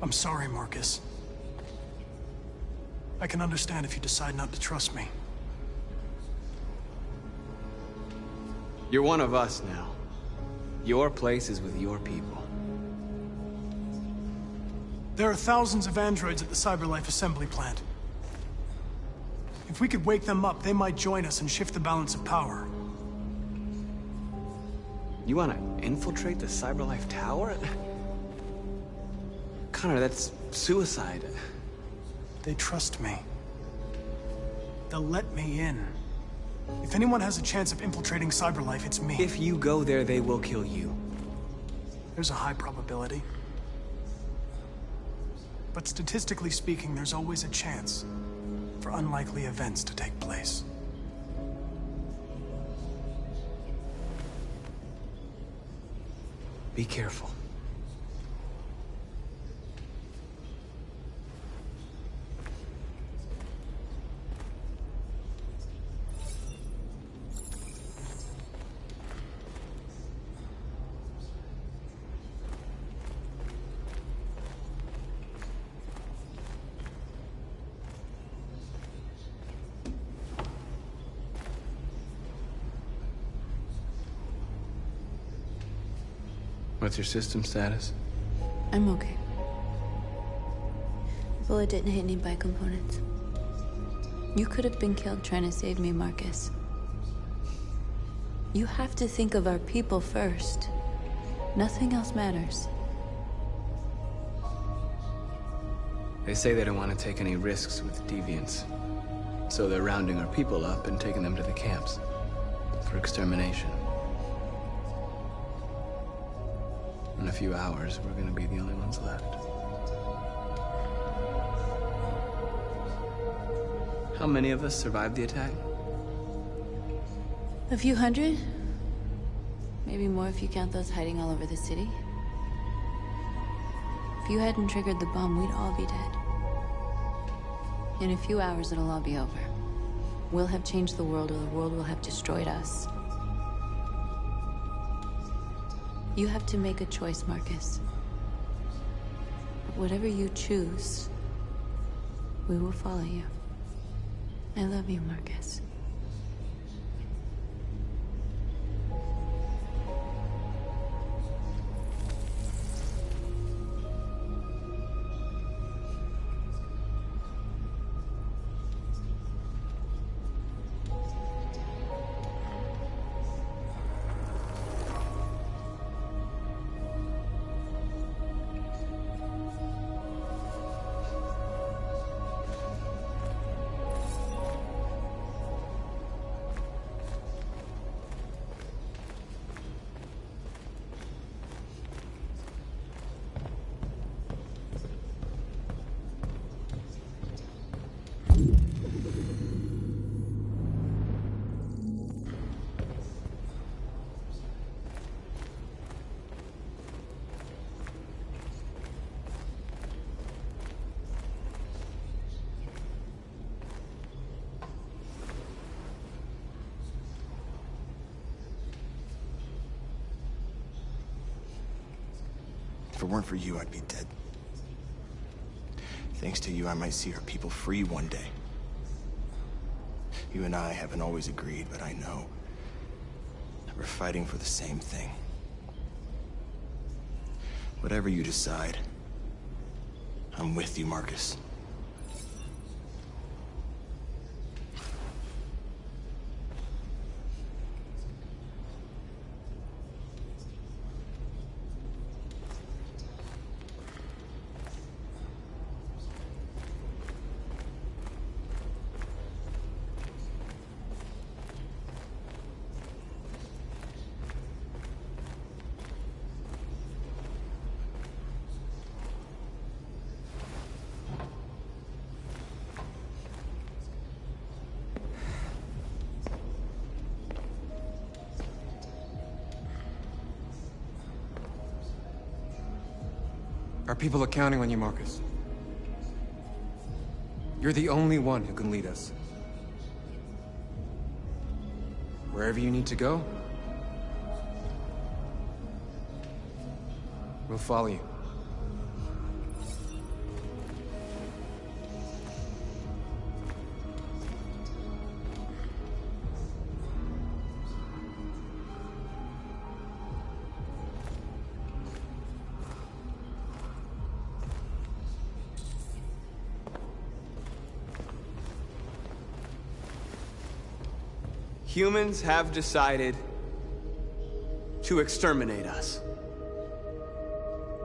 I'm sorry, Marcus. I can understand if you decide not to trust me. You're one of us now. Your place is with your people. There are thousands of androids at the CyberLife assembly plant. If we could wake them up, they might join us and shift the balance of power. You want to infiltrate the CyberLife tower? Connor, that's suicide. They trust me. They'll let me in. If anyone has a chance of infiltrating CyberLife, it's me. If you go there, they will kill you. There's a high probability. But statistically speaking, there's always a chance for unlikely events to take place. Be careful. What's your system status? I'm okay. The bullet didn't hit any bike components. You could have been killed trying to save me, Marcus. You have to think of our people first. Nothing else matters. They say they don't want to take any risks with deviants. So they're rounding our people up and taking them to the camps for extermination. In a few hours, we're gonna be the only ones left. How many of us survived the attack? A few hundred? Maybe more if you count those hiding all over the city. If you hadn't triggered the bomb, we'd all be dead. In a few hours, it'll all be over. We'll have changed the world, or the world will have destroyed us. You have to make a choice, Marcus. Whatever you choose, we will follow you. I love you, Marcus. If it weren't for you, I'd be dead. Thanks to you, I might see our people free one day. You and I haven't always agreed, but I know that we're fighting for the same thing. Whatever you decide, I'm with you, Marcus. Our people are counting on you, Marcus. You're the only one who can lead us. Wherever you need to go, we'll follow you. Humans have decided to exterminate us.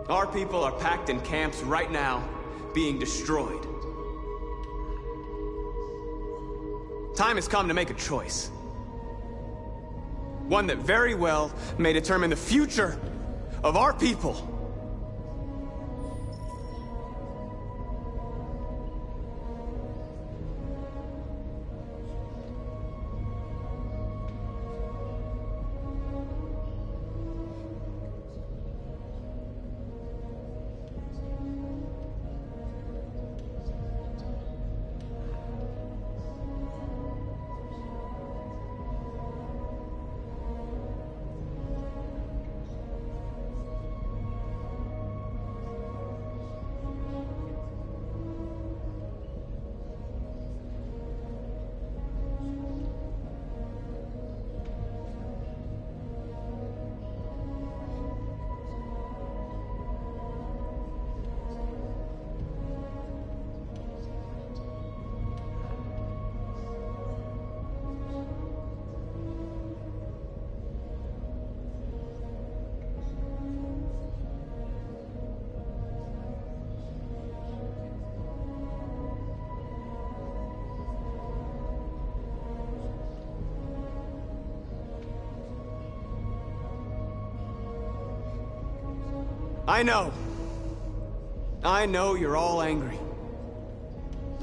Our people are packed in camps right now, being destroyed. Time has come to make a choice. One that very well may determine the future of our people. I know. I know you're all angry.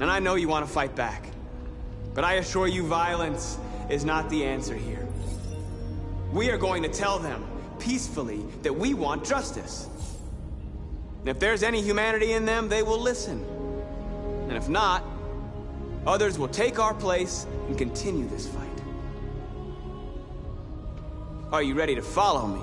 And I know you want to fight back. But I assure you, violence is not the answer here. We are going to tell them, peacefully, that we want justice. And if there's any humanity in them, they will listen. And if not, others will take our place and continue this fight. Are you ready to follow me?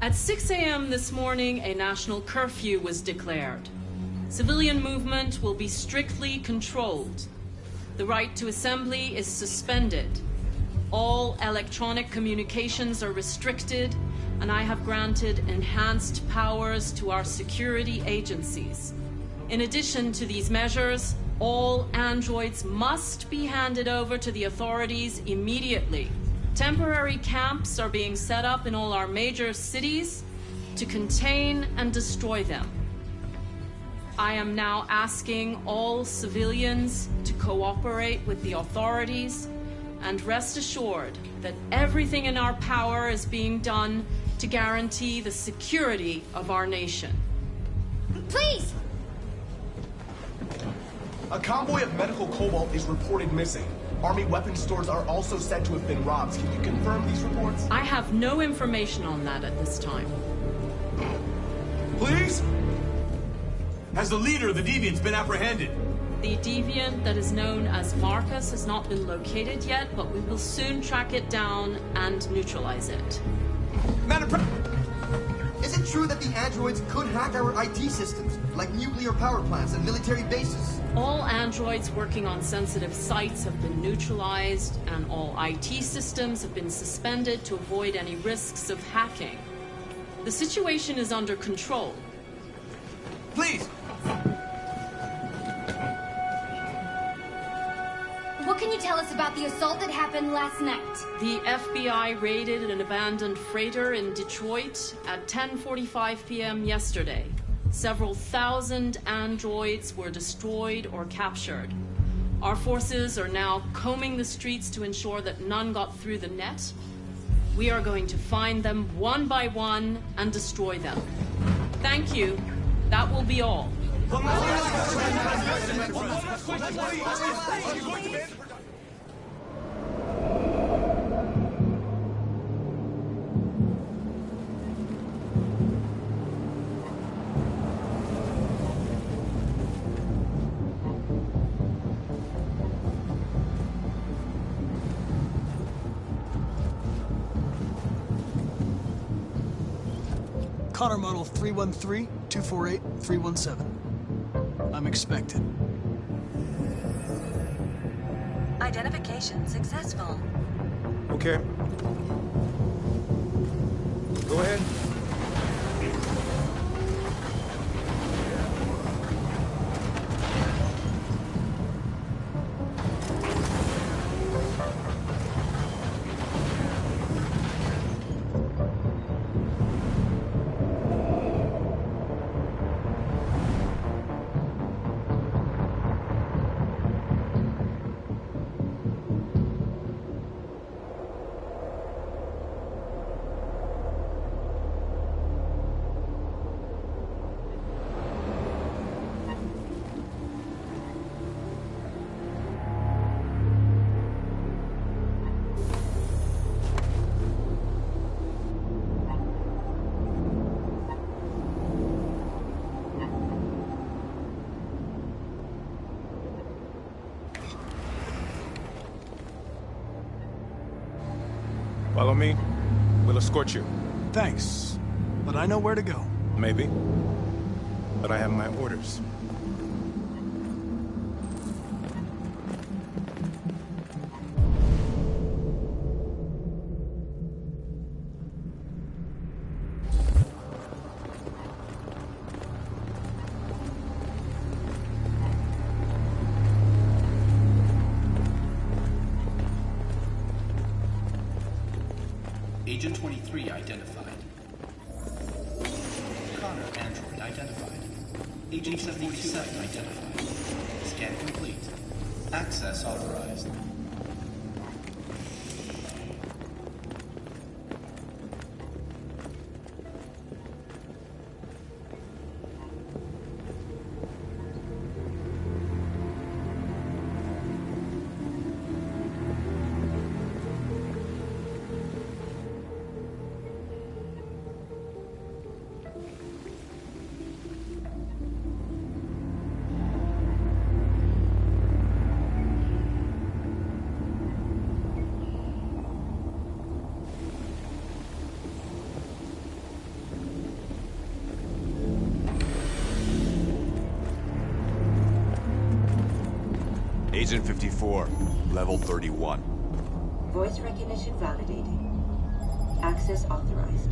At 6 a.m. this morning, a national curfew was declared. Civilian movement will be strictly controlled. The right to assembly is suspended. All electronic communications are restricted, and I have granted enhanced powers to our security agencies. In addition to these measures, all androids must be handed over to the authorities immediately. Temporary camps are being set up in all our major cities to contain and destroy them. I am now asking all civilians to cooperate with the authorities and rest assured that everything in our power is being done to guarantee the security of our nation. Please! A convoy of medical cobalt is reported missing. Army weapons stores are also said to have been robbed. Can you confirm these reports? I have no information on that at this time. Please? Has the leader of the Deviants been apprehended? The Deviant that is known as Marcus has not been located yet, but we will soon track it down and neutralize it. Is it true that the androids could hack our IT systems, like nuclear power plants and military bases? All androids working on sensitive sites have been neutralized, and all IT systems have been suspended to avoid any risks of hacking. The situation is under control. Please! What can you tell us about the assault that happened last night? The FBI raided an abandoned freighter in Detroit at 10:45 p.m. yesterday. Several thousand androids were destroyed or captured. Our forces are now combing the streets to ensure that none got through the net. We are going to find them one by one and destroy them. Thank you. That will be all. Connor model 313-248-317. I'm expected. Identification successful. Okay. Go ahead. Follow me. We'll escort you. Thanks, but I know where to go. Maybe. But I have my orders. 3 identified. Connor android identified. Agent 77 identified. Scan complete. Access authorized. Agent 54, level 31. Voice recognition validated. Access authorized.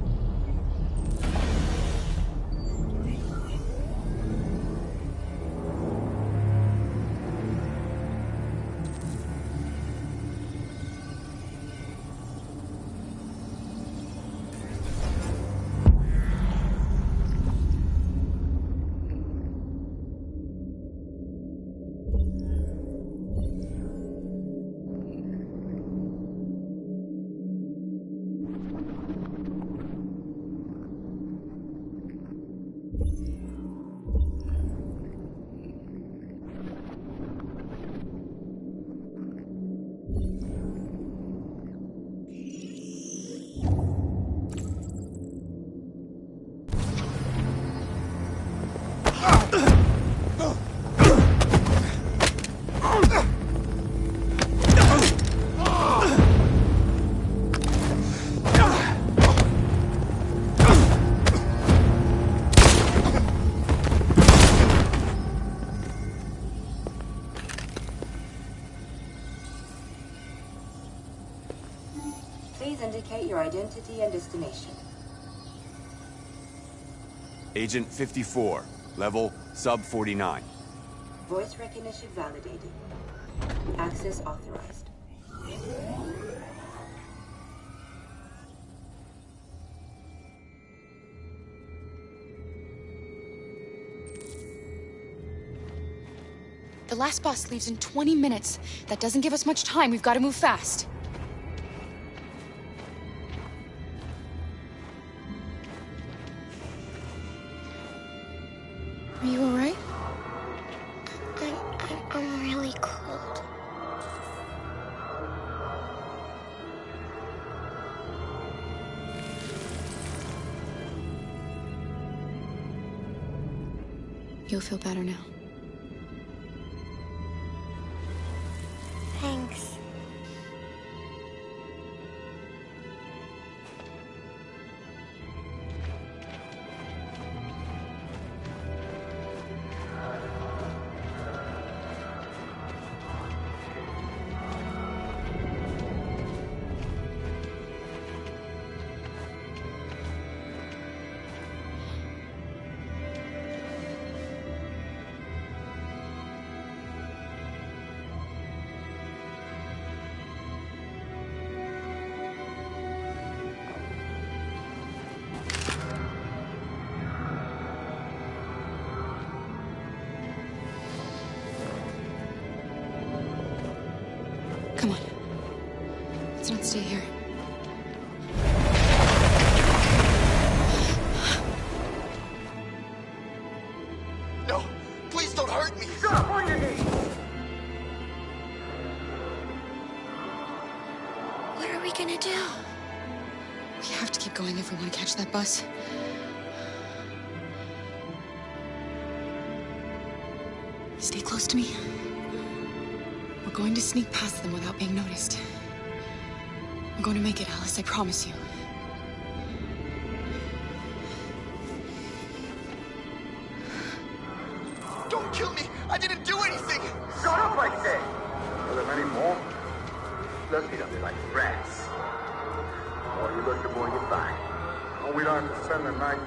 Please indicate your identity and destination. Agent 54, level sub 49. Voice recognition validated. Access authorized. The last bus leaves in 20 minutes. That doesn't give us much time. We've got to move fast. Are you all right? I'm really cold. You'll feel better now. Thanks. Come on. Let's not stay here. No, please don't hurt me. Stop on your knees. What are we gonna do? We have to keep going if we want to catch that bus. Stay close to me. We're going to sneak past them without being noticed. We're going to make it, Alice, I promise you. Don't kill me. I didn't do anything. Shut up, I say. Are there many more? Let's eat them like rats. The more you look, the more you find. Oh, we don't have to spend the night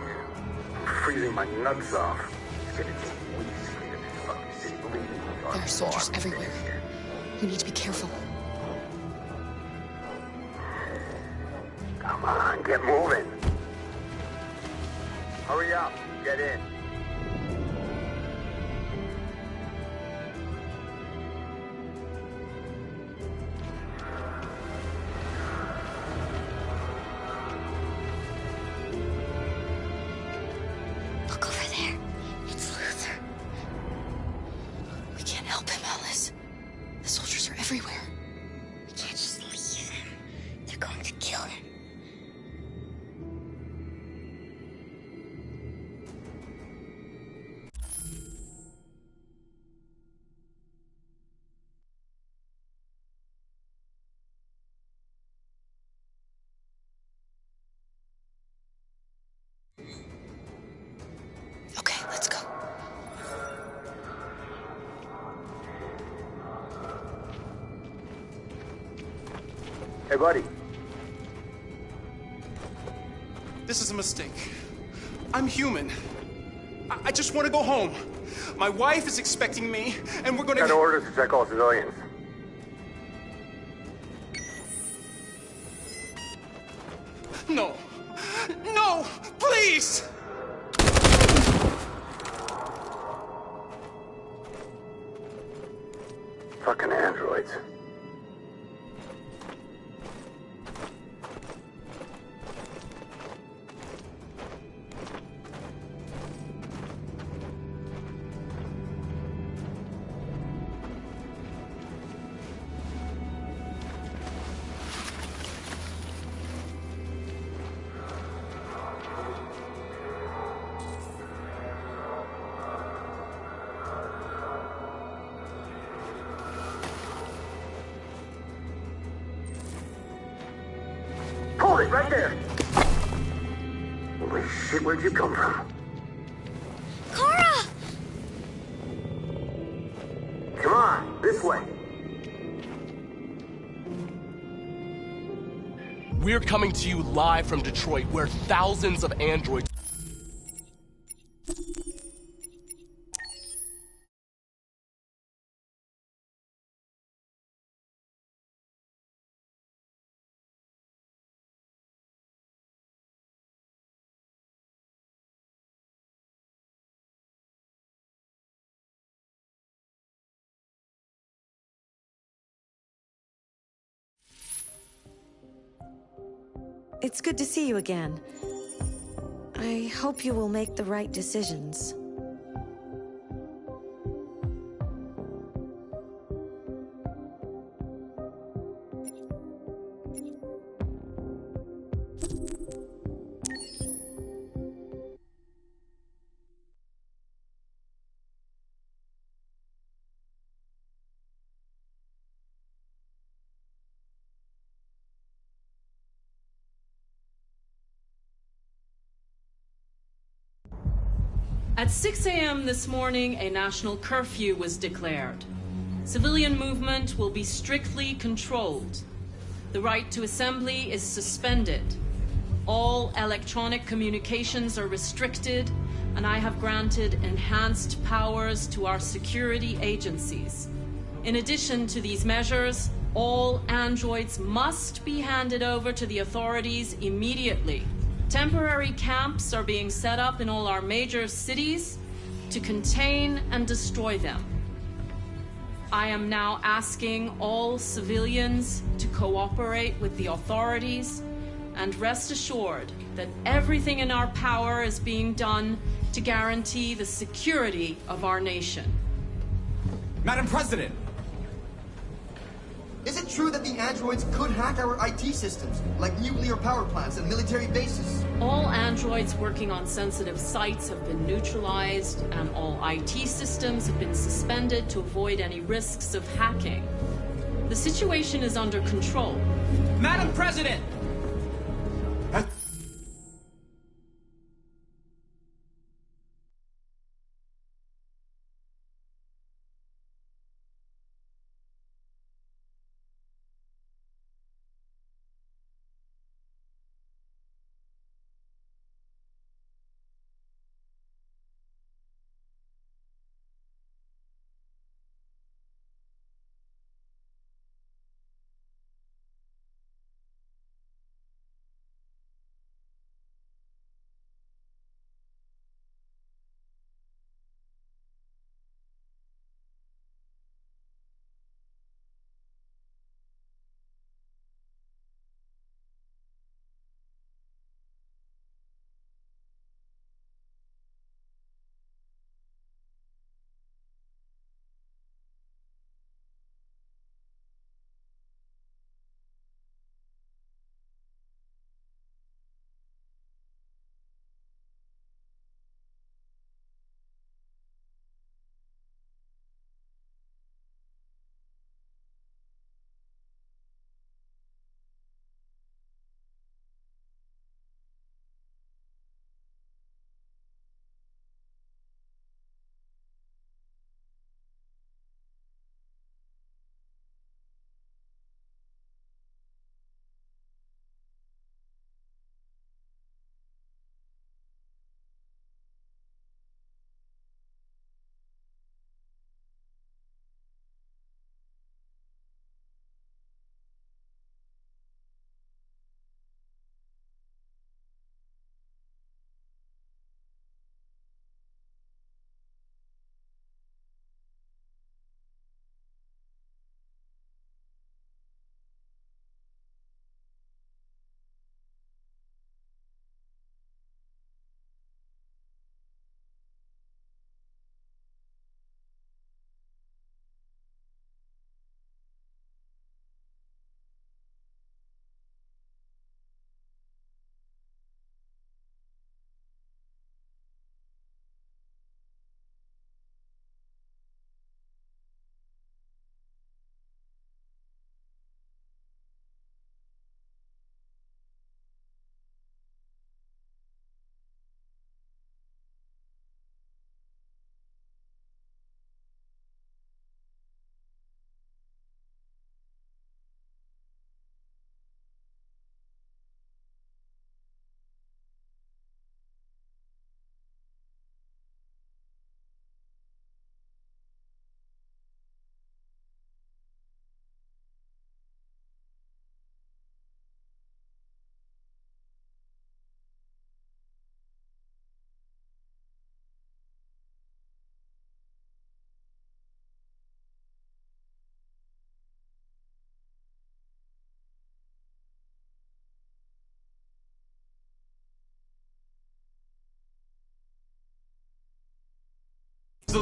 freezing my nuts off. It's gonna take weeks to get this fucking city. Believe me, There are soldiers everywhere. We need to be careful. Come on, Get moving. Hurry up. Get in. Look over there. It's Luther. We can't help him, Alice. The soldiers are everywhere. We can't just leave him. They're going to kill him. Okay, let's go. Hey, buddy. This is a mistake. I'm human. I just want to go home. My wife is expecting me, and we're gonna... Got orders to check all civilians. No. No! Please! Fucking androids. Hold it, right there! Holy shit, where'd you come from? Cora! Come on, this way. We're coming to you live from Detroit, where thousands of androids... It's good to see you again. I hope you will make the right decisions. At 6 a.m. this morning, a national curfew was declared. Civilian movement will be strictly controlled. The right to assembly is suspended. All electronic communications are restricted, and I have granted enhanced powers to our security agencies. In addition to these measures, all androids must be handed over to the authorities immediately. Temporary camps are being set up in all our major cities to contain and destroy them. I am now asking all civilians to cooperate with the authorities and rest assured that everything in our power is being done to guarantee the security of our nation. Madam President! Is it true that the androids could hack our IT systems, like nuclear power plants and military bases? All androids working on sensitive sites have been neutralized, and all IT systems have been suspended to avoid any risks of hacking. The situation is under control. Madam President!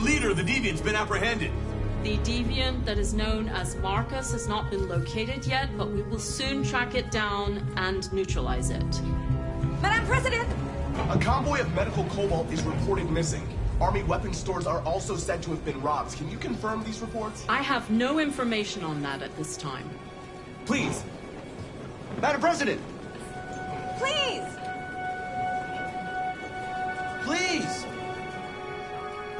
leader of the Deviant's been apprehended. The deviant that is known as Marcus has not been located yet, but we will soon track it down and neutralize it. Madam President! A convoy of medical cobalt is reported missing. Army weapons stores are also said to have been robbed. Can you confirm these reports? I have no information on that at this time. Please. Madam President! Please! Please!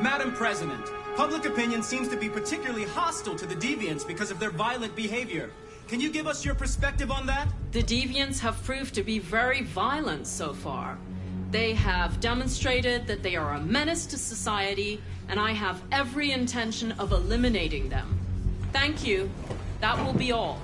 Madam President, public opinion seems to be particularly hostile to the Deviants because of their violent behavior. Can you give us your perspective on that? The Deviants have proved to be very violent so far. They have demonstrated that they are a menace to society, and I have every intention of eliminating them. Thank you. That will be all.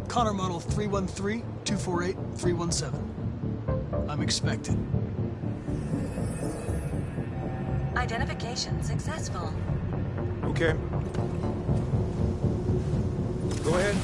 Connor model 313-248-317. I'm expected. Identification successful. Okay. Go ahead.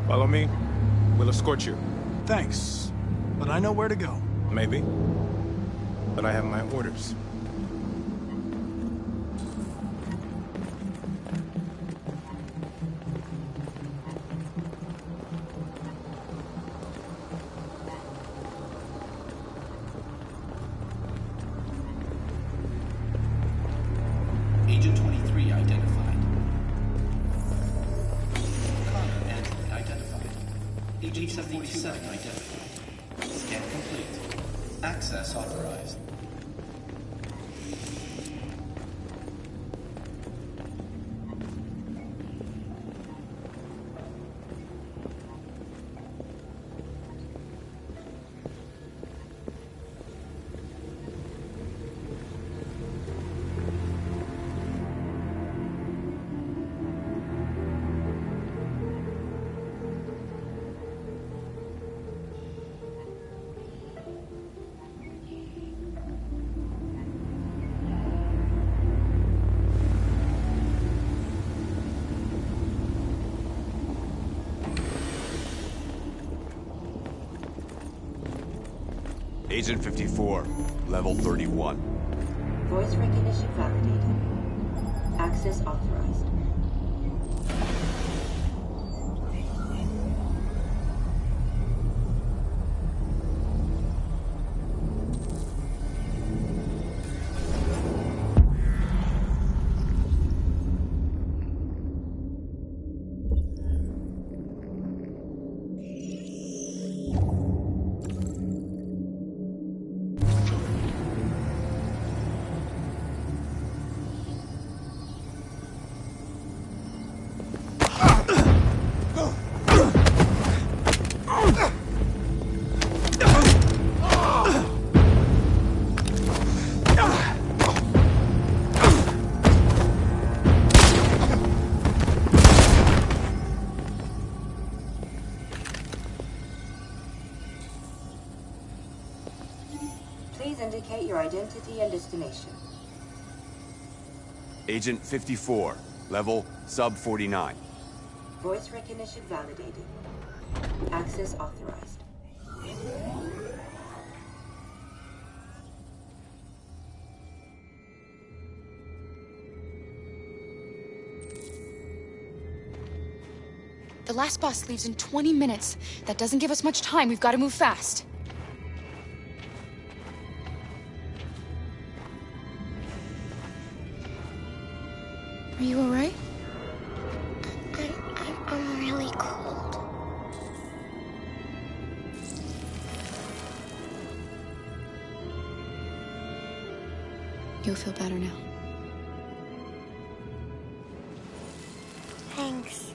Follow me. We'll escort you. Thanks, but I know where to go. Maybe. But I have my orders. Agent 23 identified. Connor Android identified. Agent 77 identified. Scan complete. Access authorized. Agent 54, level 31. Voice recognition validated. Access authorized. Please indicate your identity and destination. Agent 54, level sub 49. Voice recognition validated. Access authorized. The last bus leaves in 20 minutes. That doesn't give us much time. We've got to move fast. Are you all right? I'm really cold. You'll feel better now. Thanks.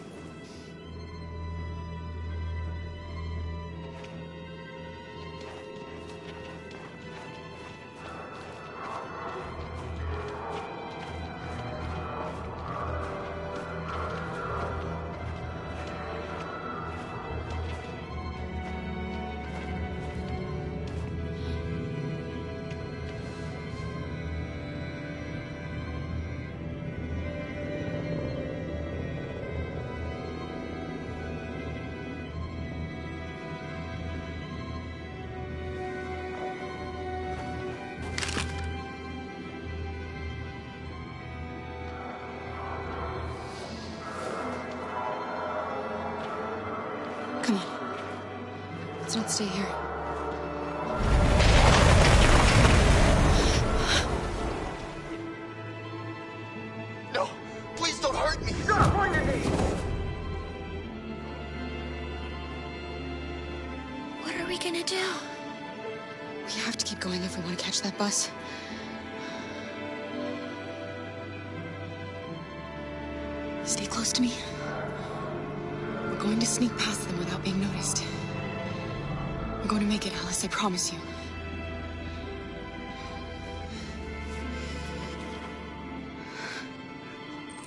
Come on. Let's not stay here. No! Please don't hurt me! Stop on your knees! What are we gonna do? We have to keep going if we want to catch that bus. Stay close to me. We're going to sneak past them without being noticed. We're going to make it, Alice, I promise you.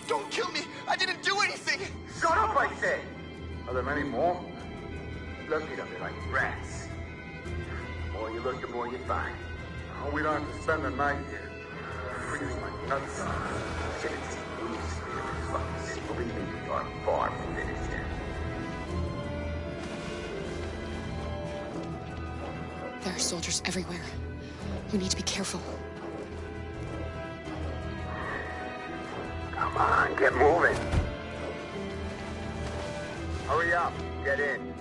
Don't kill me! I didn't do anything! Shut up, I say! Are there many more? Let's eat them like rats. The more you look, the more you find. Oh, we don't have to spend the night here. Freezing my nuts. Shit, it's these fucking city. Believe me, we are far from finished yet. There are soldiers everywhere. We need to be careful. Come on, get moving. Hurry up, get in.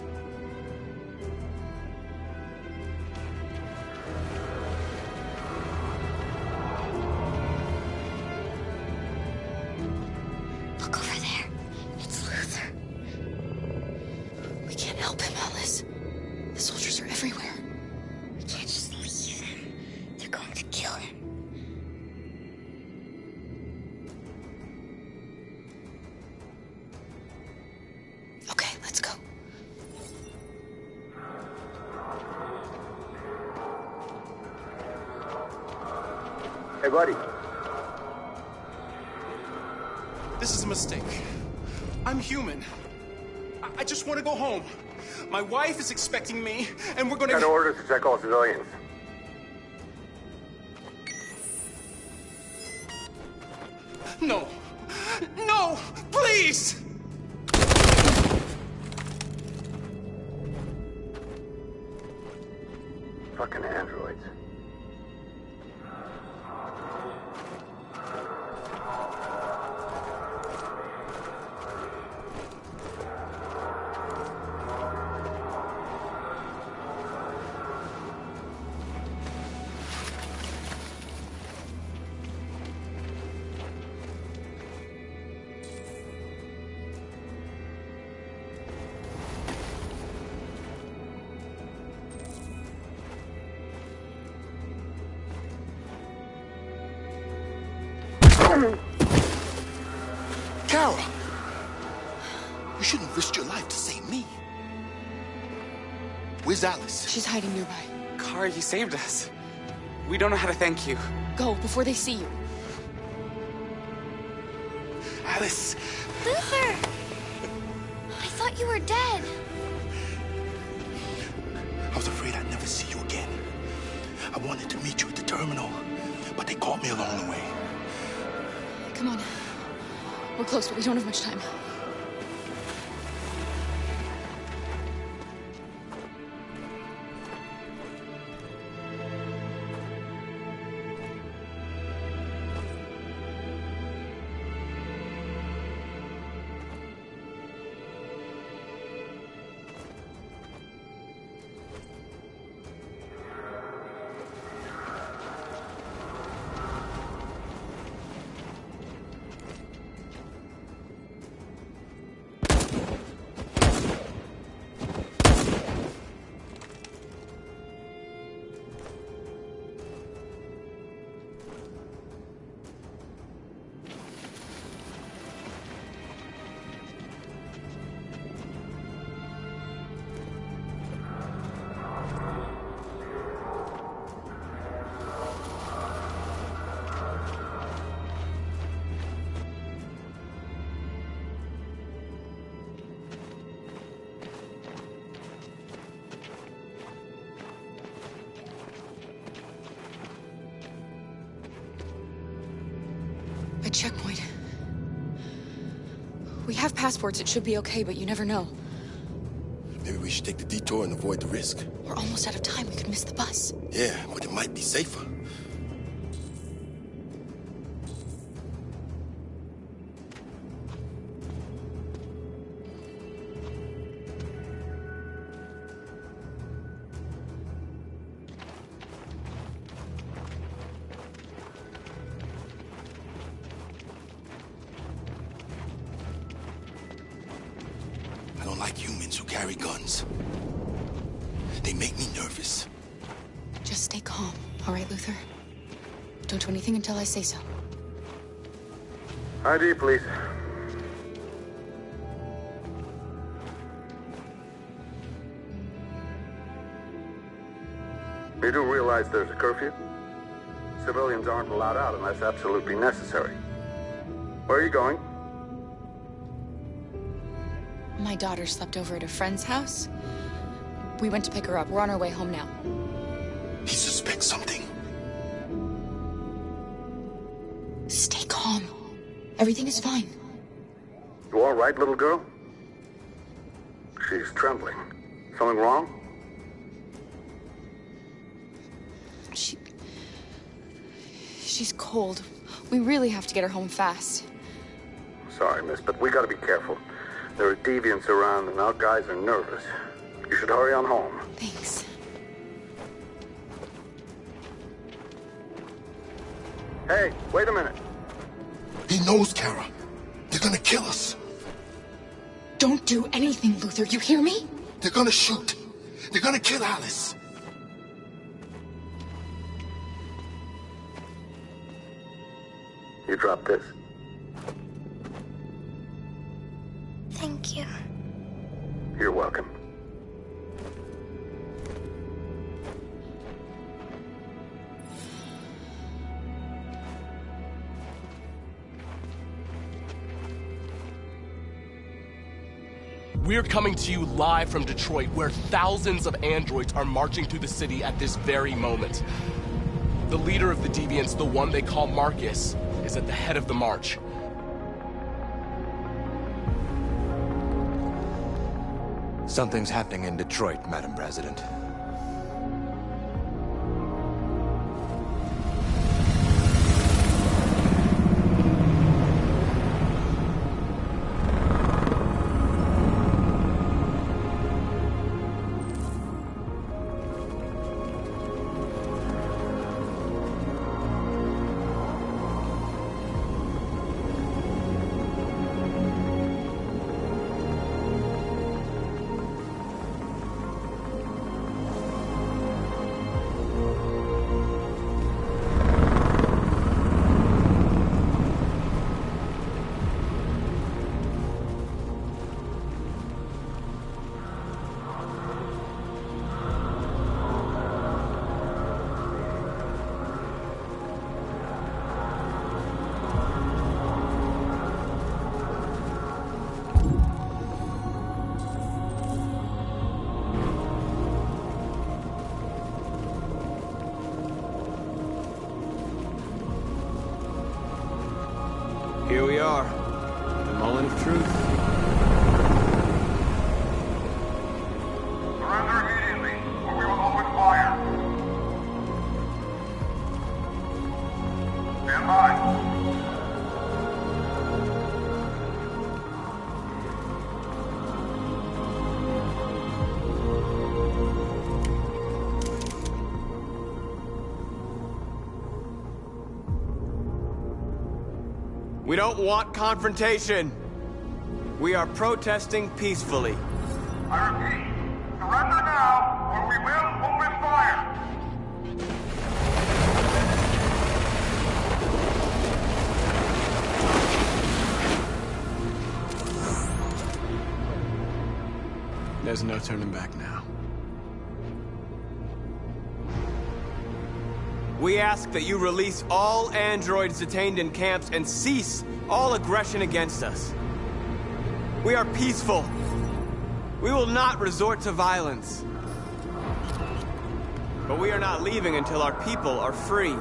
Look over there. It's Luther. We can't help him, Alice. The soldiers are everywhere. We can't just leave him. They're going to kill him. Okay, let's go. Hey, buddy. This is a mistake. I'm human. I just want to go home. My wife is expecting me, and we're gonna... Got orders to check all civilians. No! No! Please! Fucking androids. Kara! You shouldn't have risked your life to save me. Where's Alice? She's hiding nearby. Kara, you saved us. We don't know how to thank you. Go, before they see you. Alice! Luther! I thought you were dead. I was afraid I'd never see you again. I wanted to meet you at the terminal, but they caught me along the way. Come on. We're close, but we don't have much time. checkpoint. We have passports, it should be okay, but you never know. Maybe we should take the detour and avoid the risk. We're almost out of time, we could miss the bus. Yeah, but it might be safer. I don't like humans who carry guns. They make me nervous. Just stay calm, all right, Luther? Don't do anything until I say so. ID, please. You do realize there's a curfew? Civilians aren't allowed out unless absolutely necessary. Where are you going? My daughter slept over at a friend's house. We went to pick her up. We're on our way home now. He suspects something. Stay calm. Everything is fine. You all right, little girl? She's trembling. Something wrong? She's cold. We really have to get her home fast. Sorry, miss, but we gotta be careful. There are deviants around and our guys are nervous. You should hurry on home. Thanks. Hey, wait a minute. He knows, Kara. They're gonna kill us. Don't do anything, Luther. You hear me? They're gonna shoot. They're gonna kill Alice. You drop this. Thank you. You're welcome. We're coming to you live from Detroit, where thousands of androids are marching through the city at this very moment. The leader of the deviants, the one they call Marcus, is at the head of the march. Something's happening in Detroit, Madam President. Here we are, the moment of truth. Surrender immediately, or we will open fire. Stand by. We don't want confrontation. We are protesting peacefully. I repeat, surrender now, or we will open fire. There's no turning back now. We ask that you release all androids detained in camps and cease all aggression against us. We are peaceful. We will not resort to violence. But we are not leaving until our people are free.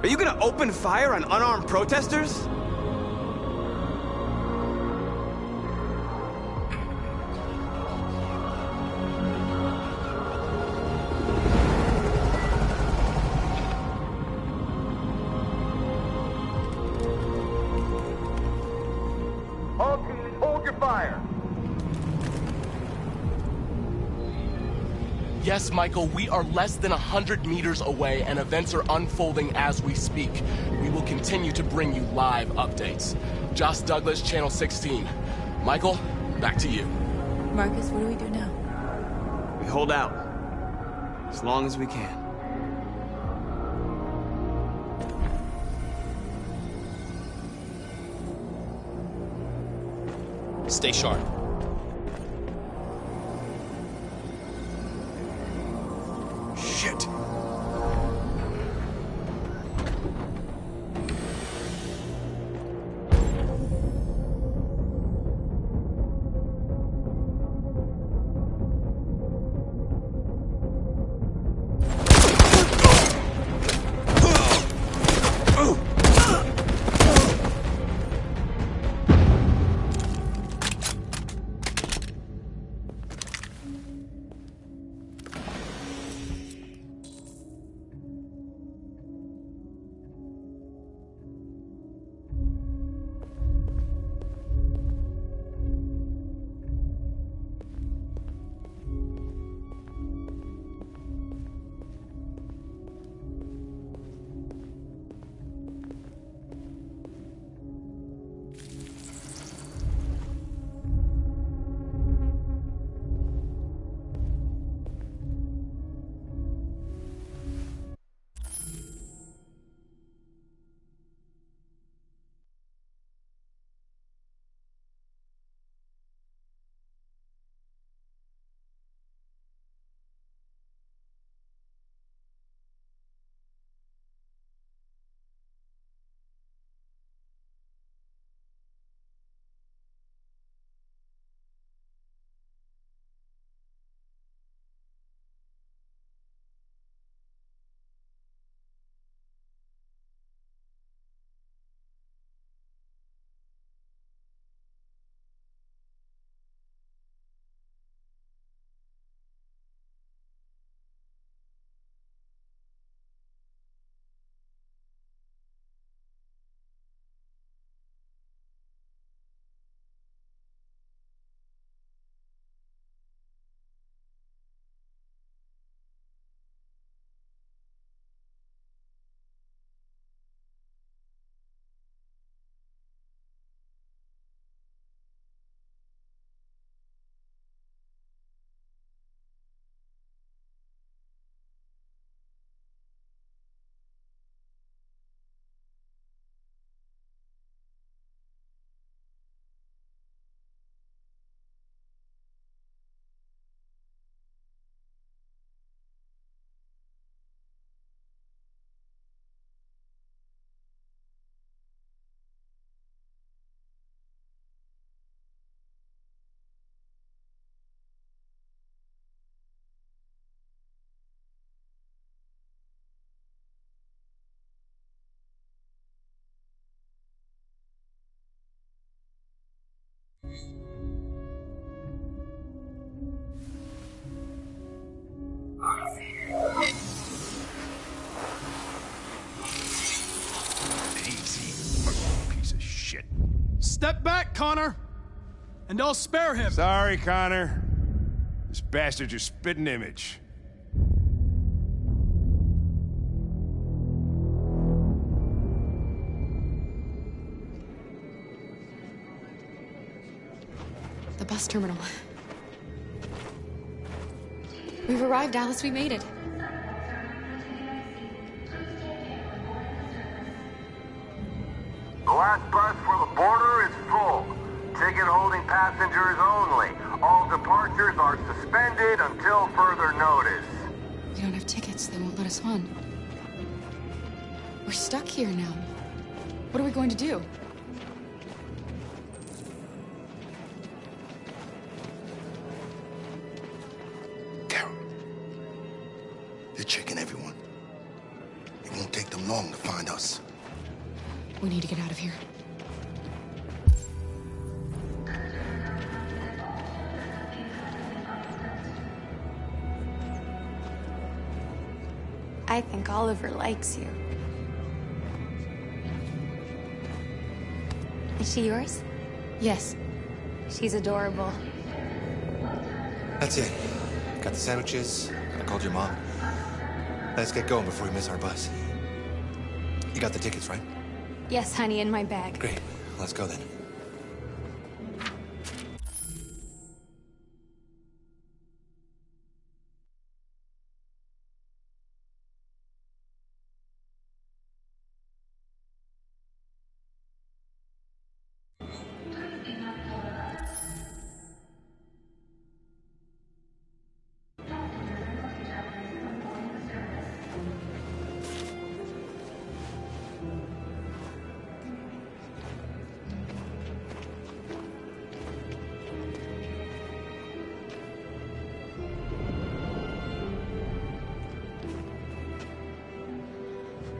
Are you gonna open fire on unarmed protesters? All teams, hold your fire. Yes, Michael, we are less than 100 meters away and events are unfolding as we speak. We will continue to bring you live updates. Josh Douglas, Channel 16. Michael, back to you. Marcus, what do we do now? We hold out. As long as we can. Stay sharp. Shit. Piece of shit. Step back, Connor! And I'll spare him. Sorry, Connor. This bastard's your spitting image. The bus terminal. We've arrived, Alice. We made it. The last bus for the border is full. Ticket holding passengers only. All departures are suspended until further notice. We don't have tickets. They won't let us on. We're stuck here now. What are we going to do? They're checking everyone. It won't take them long. long to find us. We need to get out of here. I think Oliver likes you. Is she yours? Yes. She's adorable. That's it. Got the sandwiches. I called your mom. Let's get going before we miss our bus. You got the tickets, right? Yes, honey, in my bag. Great. Let's go then.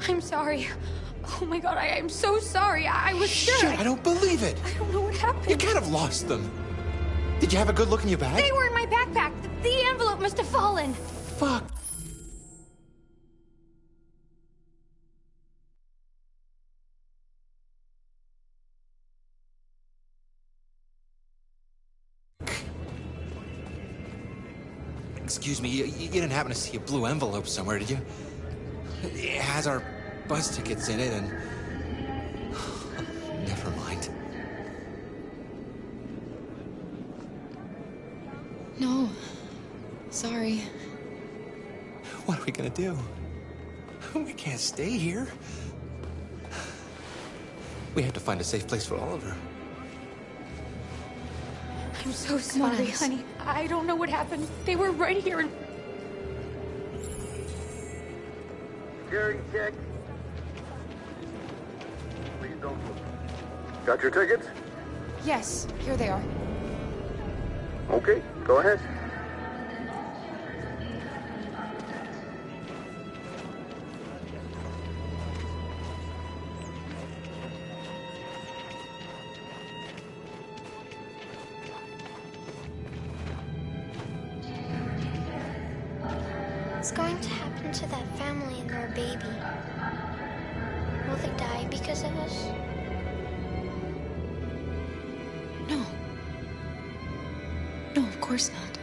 I'm sorry. Oh my god, I'm so sorry. I was sure. Shit, I don't believe it. I don't know what happened. You can't have lost them. Did you have a good look in your bag? They were in my backpack. The envelope must have fallen. Fuck. Excuse me, you didn't happen to see a blue envelope somewhere, did you? It has our bus tickets in it, and... Never mind. No. Sorry. What are we gonna do? We can't stay here. We have to find a safe place for Oliver. I'm so sorry, honey. I don't know what happened. They were right here and... Security check. Please don't move. Got your tickets? Yes, here they are. Okay, go ahead. What's going to happen to that family and their baby? Will they die because of us? No. No, of course not.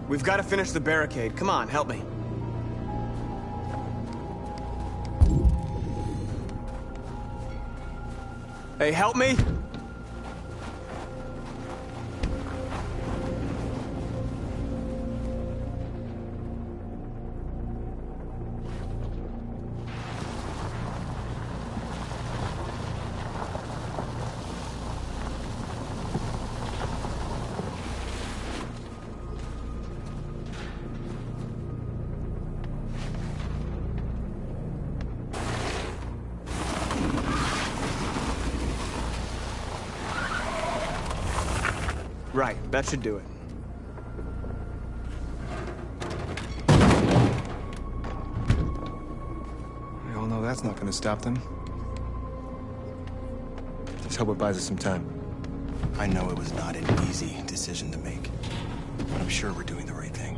We've got to finish the barricade. Come on, help me. Hey, help me! Right, that should do it. that's not gonna stop them. Just hope it buys us some time. I know it was not an easy decision to make, but I'm sure we're doing the right thing.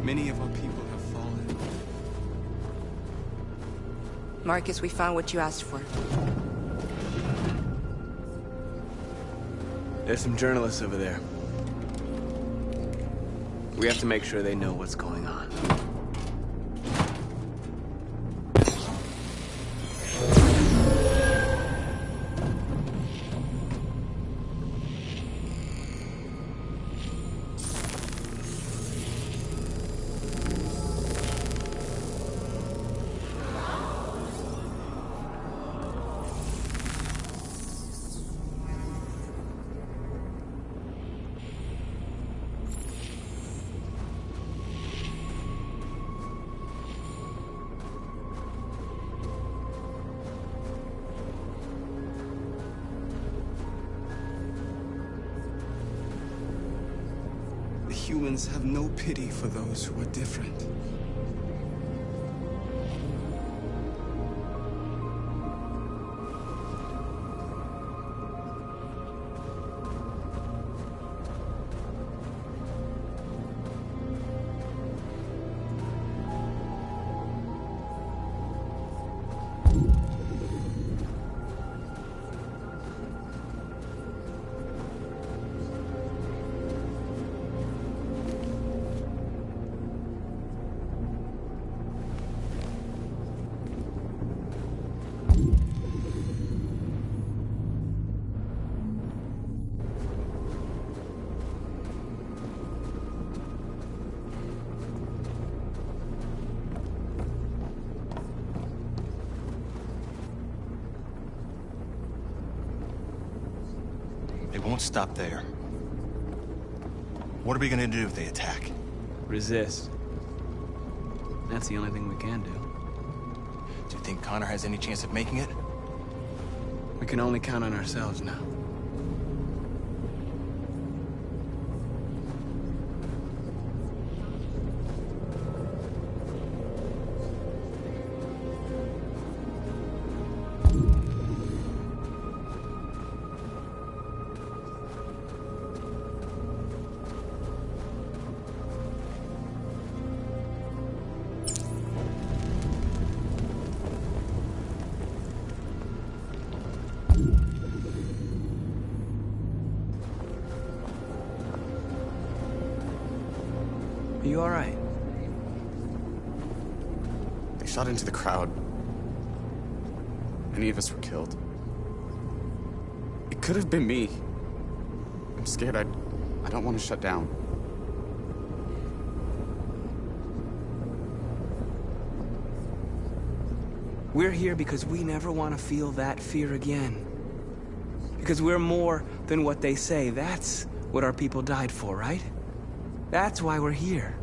Many of our people have fallen. Marcus, we found what you asked for. There's some journalists over there. We have to make sure they know what's going on. Humans have no pity for those who are different. They won't stop there. What are we gonna do if they attack? Resist. That's the only thing we can do. Do you think Connor has any chance of making it? We can only count on ourselves now. Are you all right? They shot into the crowd. Many of us were killed. It could have been me. I'm scared. I don't want to shut down. We're here because we never want to feel that fear again. Because we're more than what they say. That's what our people died for, right? That's why we're here.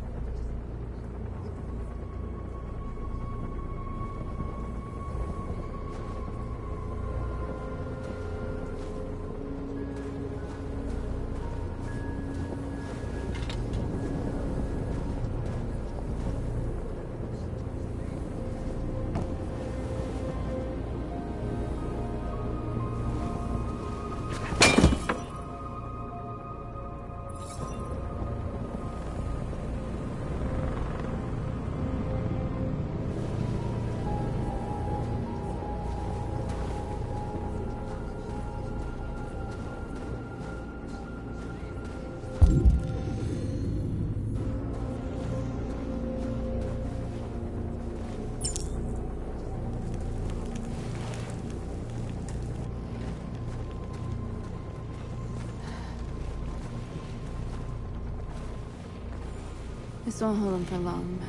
This won't hold him for long,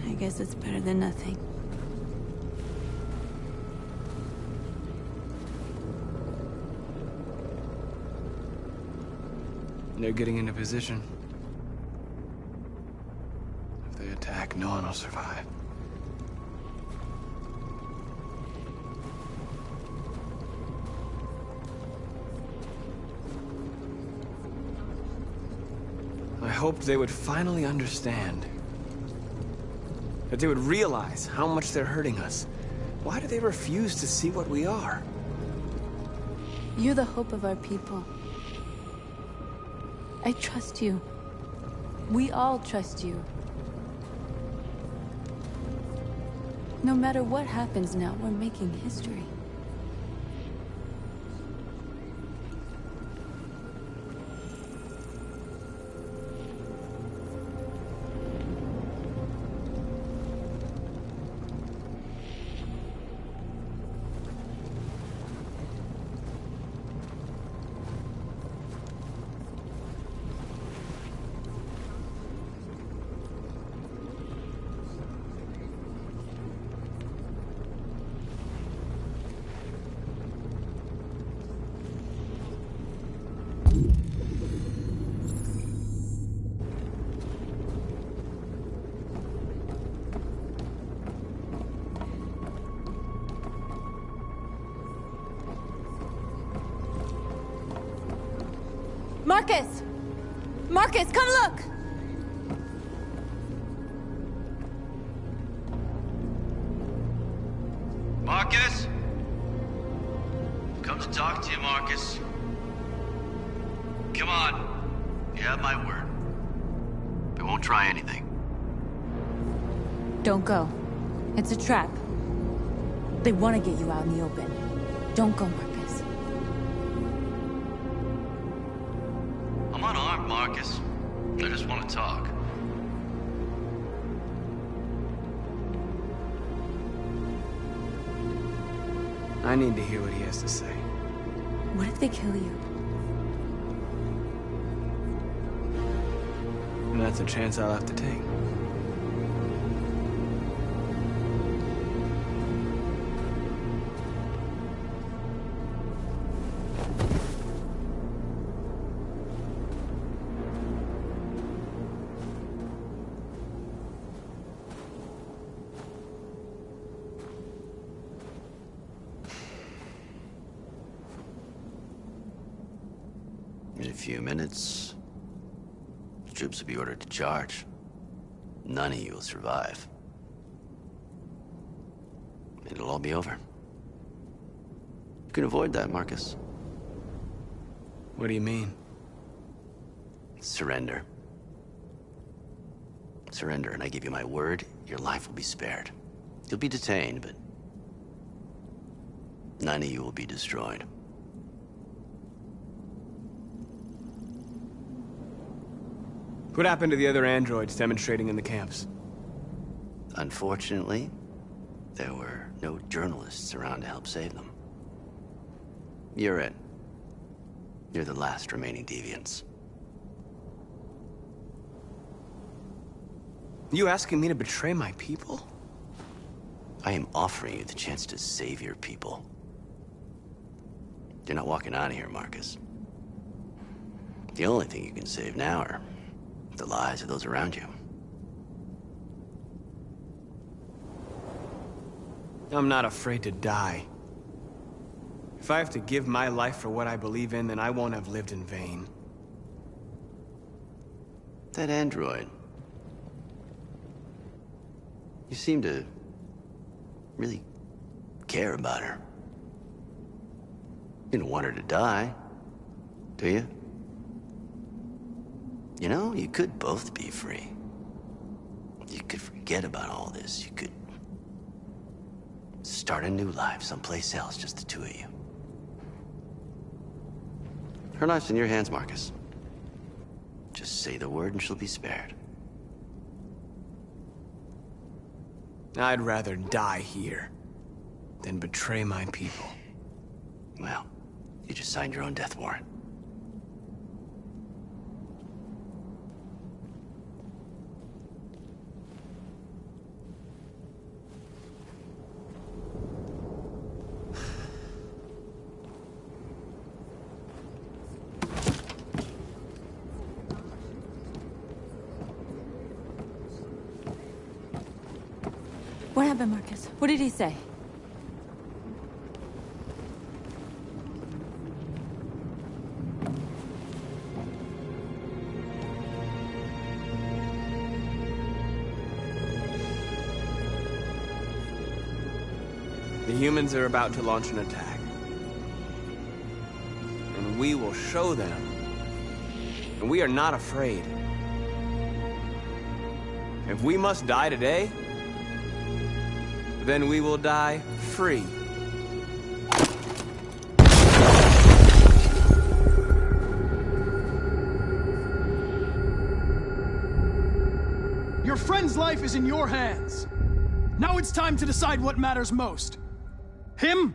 but I guess it's better than nothing. They're getting into position. If they attack, like no one will survive. I hoped they would finally understand. That they would realize how much they're hurting us. Why do they refuse to see what we are? You're the hope of our people. I trust you. We all trust you. No matter what happens now, we're making history. Marcus! Marcus, come look! Marcus? Come to talk to you, Marcus. Come on. You have my word. I won't try anything. Don't go. It's a trap. They want to get you out in the open. Don't go, Marcus. I'm unarmed, Marcus. I just want to talk. I need to hear what he has to say. What if they kill you? And that's a chance I'll have to take. In a few minutes, the troops will be ordered to charge. None of you will survive. It'll all be over. You can avoid that, Marcus. What do you mean? Surrender. Surrender, and I give you my word, your life will be spared. You'll be detained, but none of you will be destroyed. What happened to the other androids demonstrating in the camps? Unfortunately, there were no journalists around to help save them. You're it. You're the last remaining deviants. You asking me to betray my people? I am offering you the chance to save your people. You're not walking out of here, Marcus. The only thing you can save now are the lives of those around you. I'm not afraid to die. If I have to give my life for what I believe in, then I won't have lived in vain. That android. You seem to really care about her. You don't want her to die, do you? You know, you could both be free. You could forget about all this. You could start a new life someplace else, just the two of you. Her life's in your hands, Marcus. Just say the word and she'll be spared. I'd rather die here than betray my people. Well, you just signed your own death warrant. happened, Marcus? What did he say? The humans are about to launch an attack. And we will show them. And we are not afraid. If we must die today, then we will die free. Your friend's life is in your hands. Now it's time to decide what matters most. Him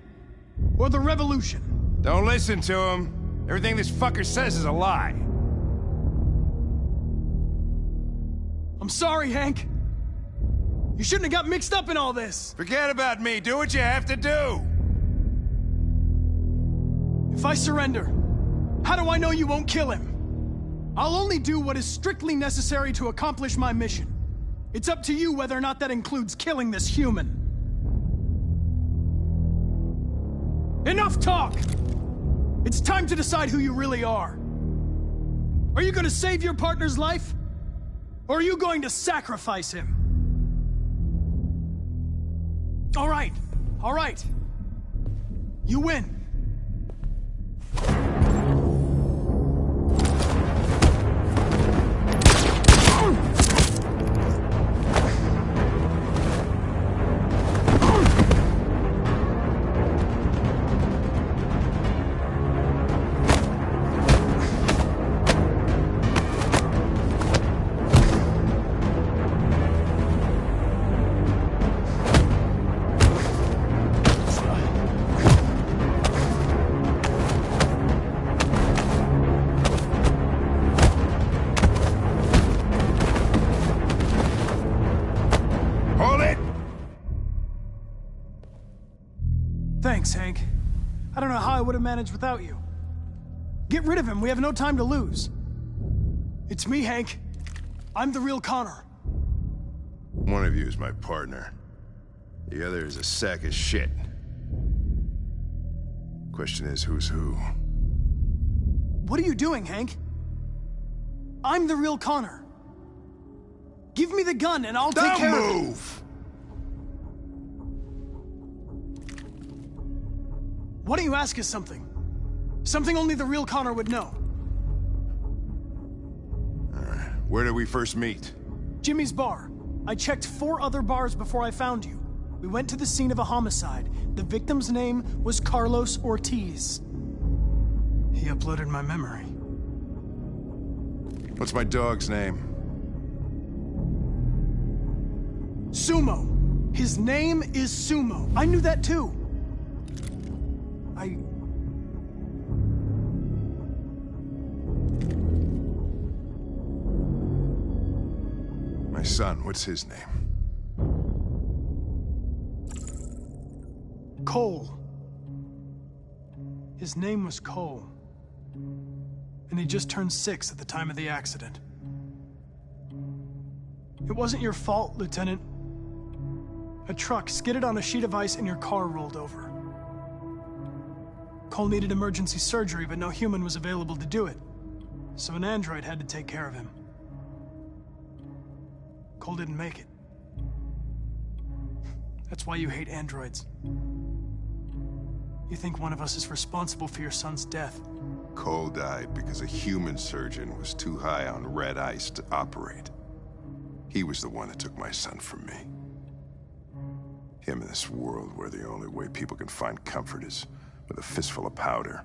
or the revolution? Don't listen to him. Everything this fucker says is a lie. I'm sorry, Hank. You shouldn't have got mixed up in all this. Forget about me. Do what you have to do. If I surrender, how do I know you won't kill him? I'll only do what is strictly necessary to accomplish my mission. It's up to you whether or not that includes killing this human. Enough talk! It's time to decide who you really are. Are you going to save your partner's life? Or are you going to sacrifice him? All right. You win. Thanks, Hank. I don't know how I would have managed without you. Get rid of him. We have no time to lose. It's me, Hank. I'm the real Connor. One of you is my partner. The other is a sack of shit. Question is, who's who? What are you doing, Hank? I'm the real Connor. Give me the gun and I'll take care of it. Don't move! Why don't you ask us something? Something only the real Connor would know. Alright, where did we first meet? Jimmy's bar. I checked 4 other bars before I found you. We went to the scene of a homicide. The victim's name was Carlos Ortiz. He uploaded my memory. What's my dog's name? Sumo. His name is Sumo. I knew that too. My son, what's his name? Cole. His name was Cole. And he just turned 6 at the time of the accident. It wasn't your fault, Lieutenant. A truck skidded on a sheet of ice and your car rolled over. Cole needed emergency surgery, but no human was available to do it. So an android had to take care of him. Cole didn't make it. That's why you hate androids. You think one of us is responsible for your son's death. Cole died because a human surgeon was too high on red ice to operate. He was the one that took my son from me. Him in this world where the only way people can find comfort is with a fistful of powder.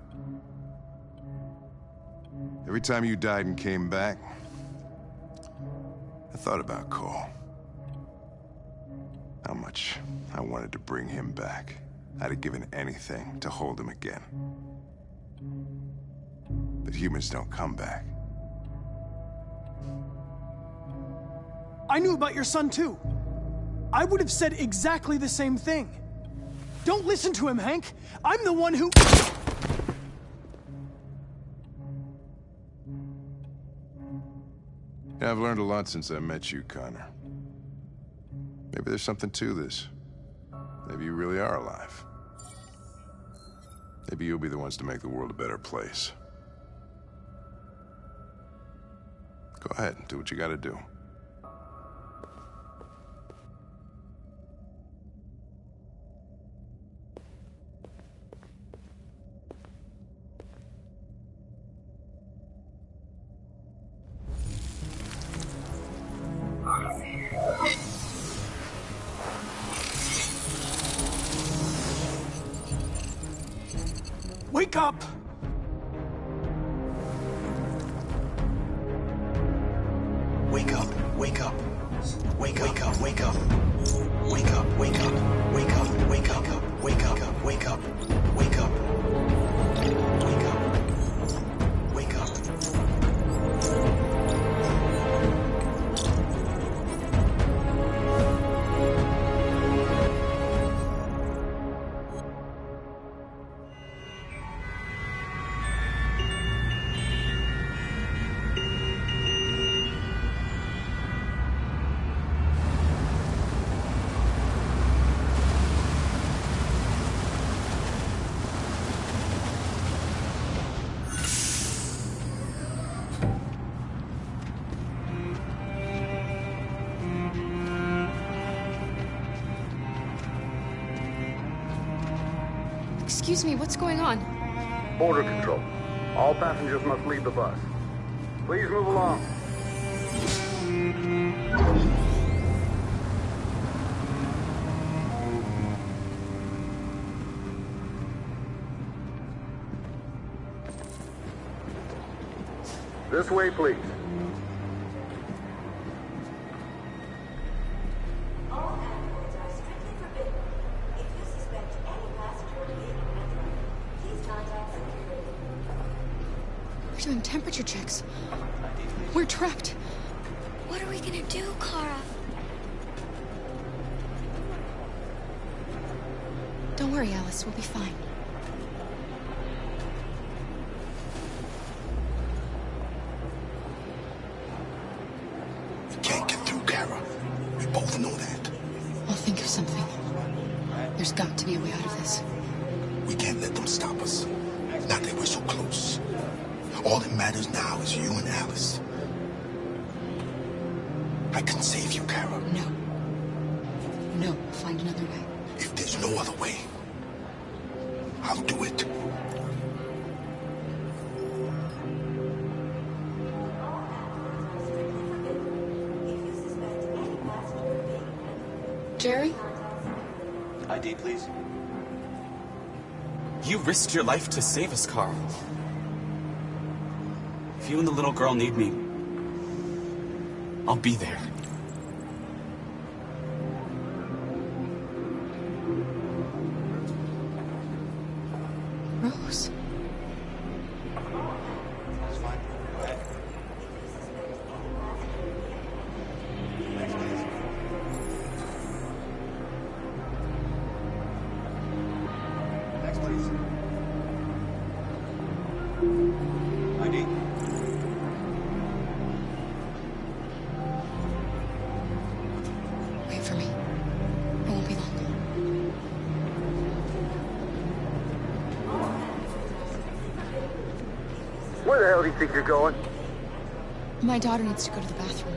Every time you died and came back, I thought about Cole. How much I wanted to bring him back. I'd have given anything to hold him again. But humans don't come back. I knew about your son too. I would have said exactly the same thing. Don't listen to him, Hank. I'm the one who... Yeah, I've learned a lot since I met you, Connor. Maybe there's something to this. Maybe you really are alive. Maybe you'll be the ones to make the world a better place. Go ahead and do what you gotta do. Wake up! Wake up, wake up. Wake up, wake up, wake up. Wake up, wake up, wake up, wake up, wake up, wake up, wake up. Wake up. Wake up. Excuse me, what's going on? Border control. All passengers must leave the bus. Please move along. This way, please. We're doing temperature checks. We're trapped. What are we gonna do, Kara? Don't worry, Alice. We'll be fine. We can't get through, Kara. We both know that. I'll think of something. There's got to be a way out of this. We can't let them stop us. Not that we're so close. All that matters now is you and Alice. I can save you, Kara. No. No, we'll find another way. If there's no other way, I'll do it. Jerry? ID, please. You risked your life to save us, Carl. If you and the little girl need me, I'll be there. Rose. It's fine. Go ahead. Next, please. Next, please. ID. Wait for me. It won't be long. Where the hell do you think you're going? My daughter needs to go to the bathroom.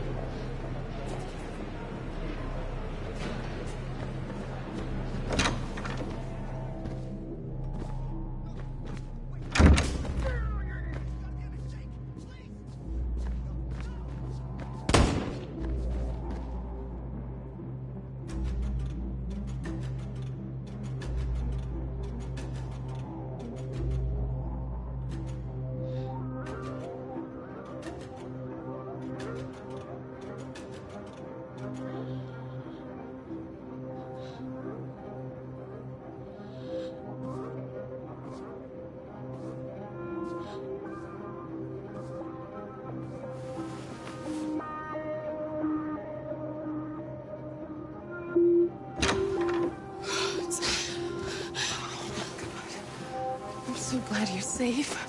I'm so glad you're safe.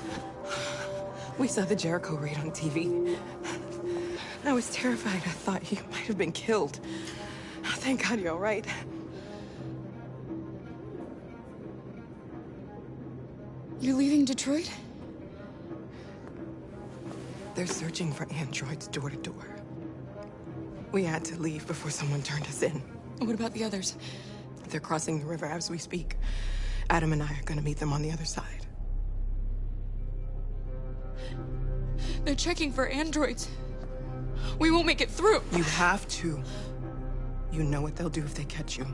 We saw the Jericho raid on TV. I was terrified. I thought you might have been killed. Thank God you're all right. You're leaving Detroit? They're searching for androids door to door. We had to leave before someone turned us in. What about the others? They're crossing the river as we speak. Adam and I are gonna meet them on the other side. They're checking for androids. We won't make it through. You have to. You know what they'll do if they catch you.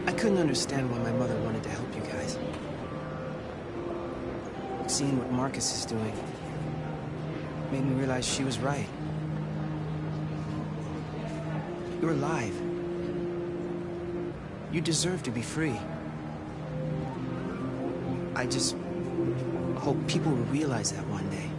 I couldn't understand why my mother wanted to help you guys. Seeing what Marcus is doing made me realize she was right. You're alive. You deserve to be free. I just hope people will realize that one day.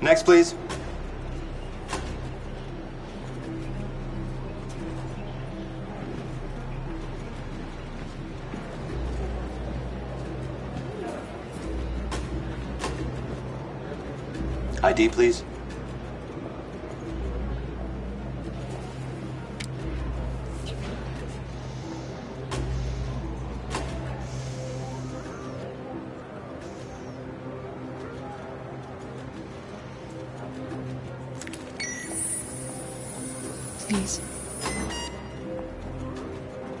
Next, please. ID, please. Please.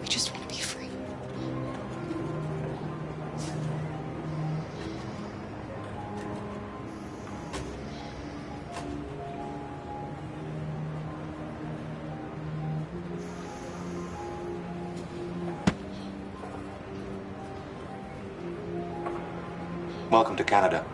I just want to be free. Welcome to Canada.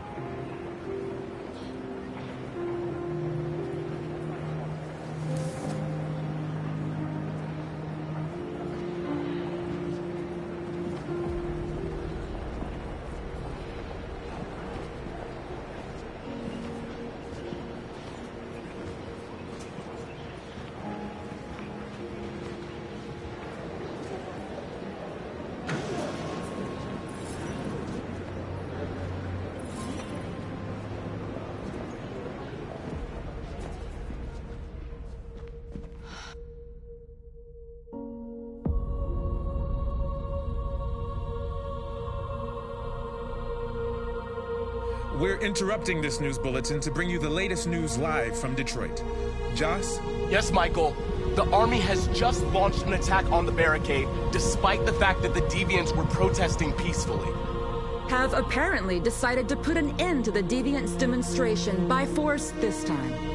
We're interrupting this news bulletin to bring you the latest news live from Detroit. Joss? Yes, Michael. The army has just launched an attack on the barricade, despite the fact that the Deviants were protesting peacefully. Have apparently decided to put an end to the Deviants' demonstration by force this time.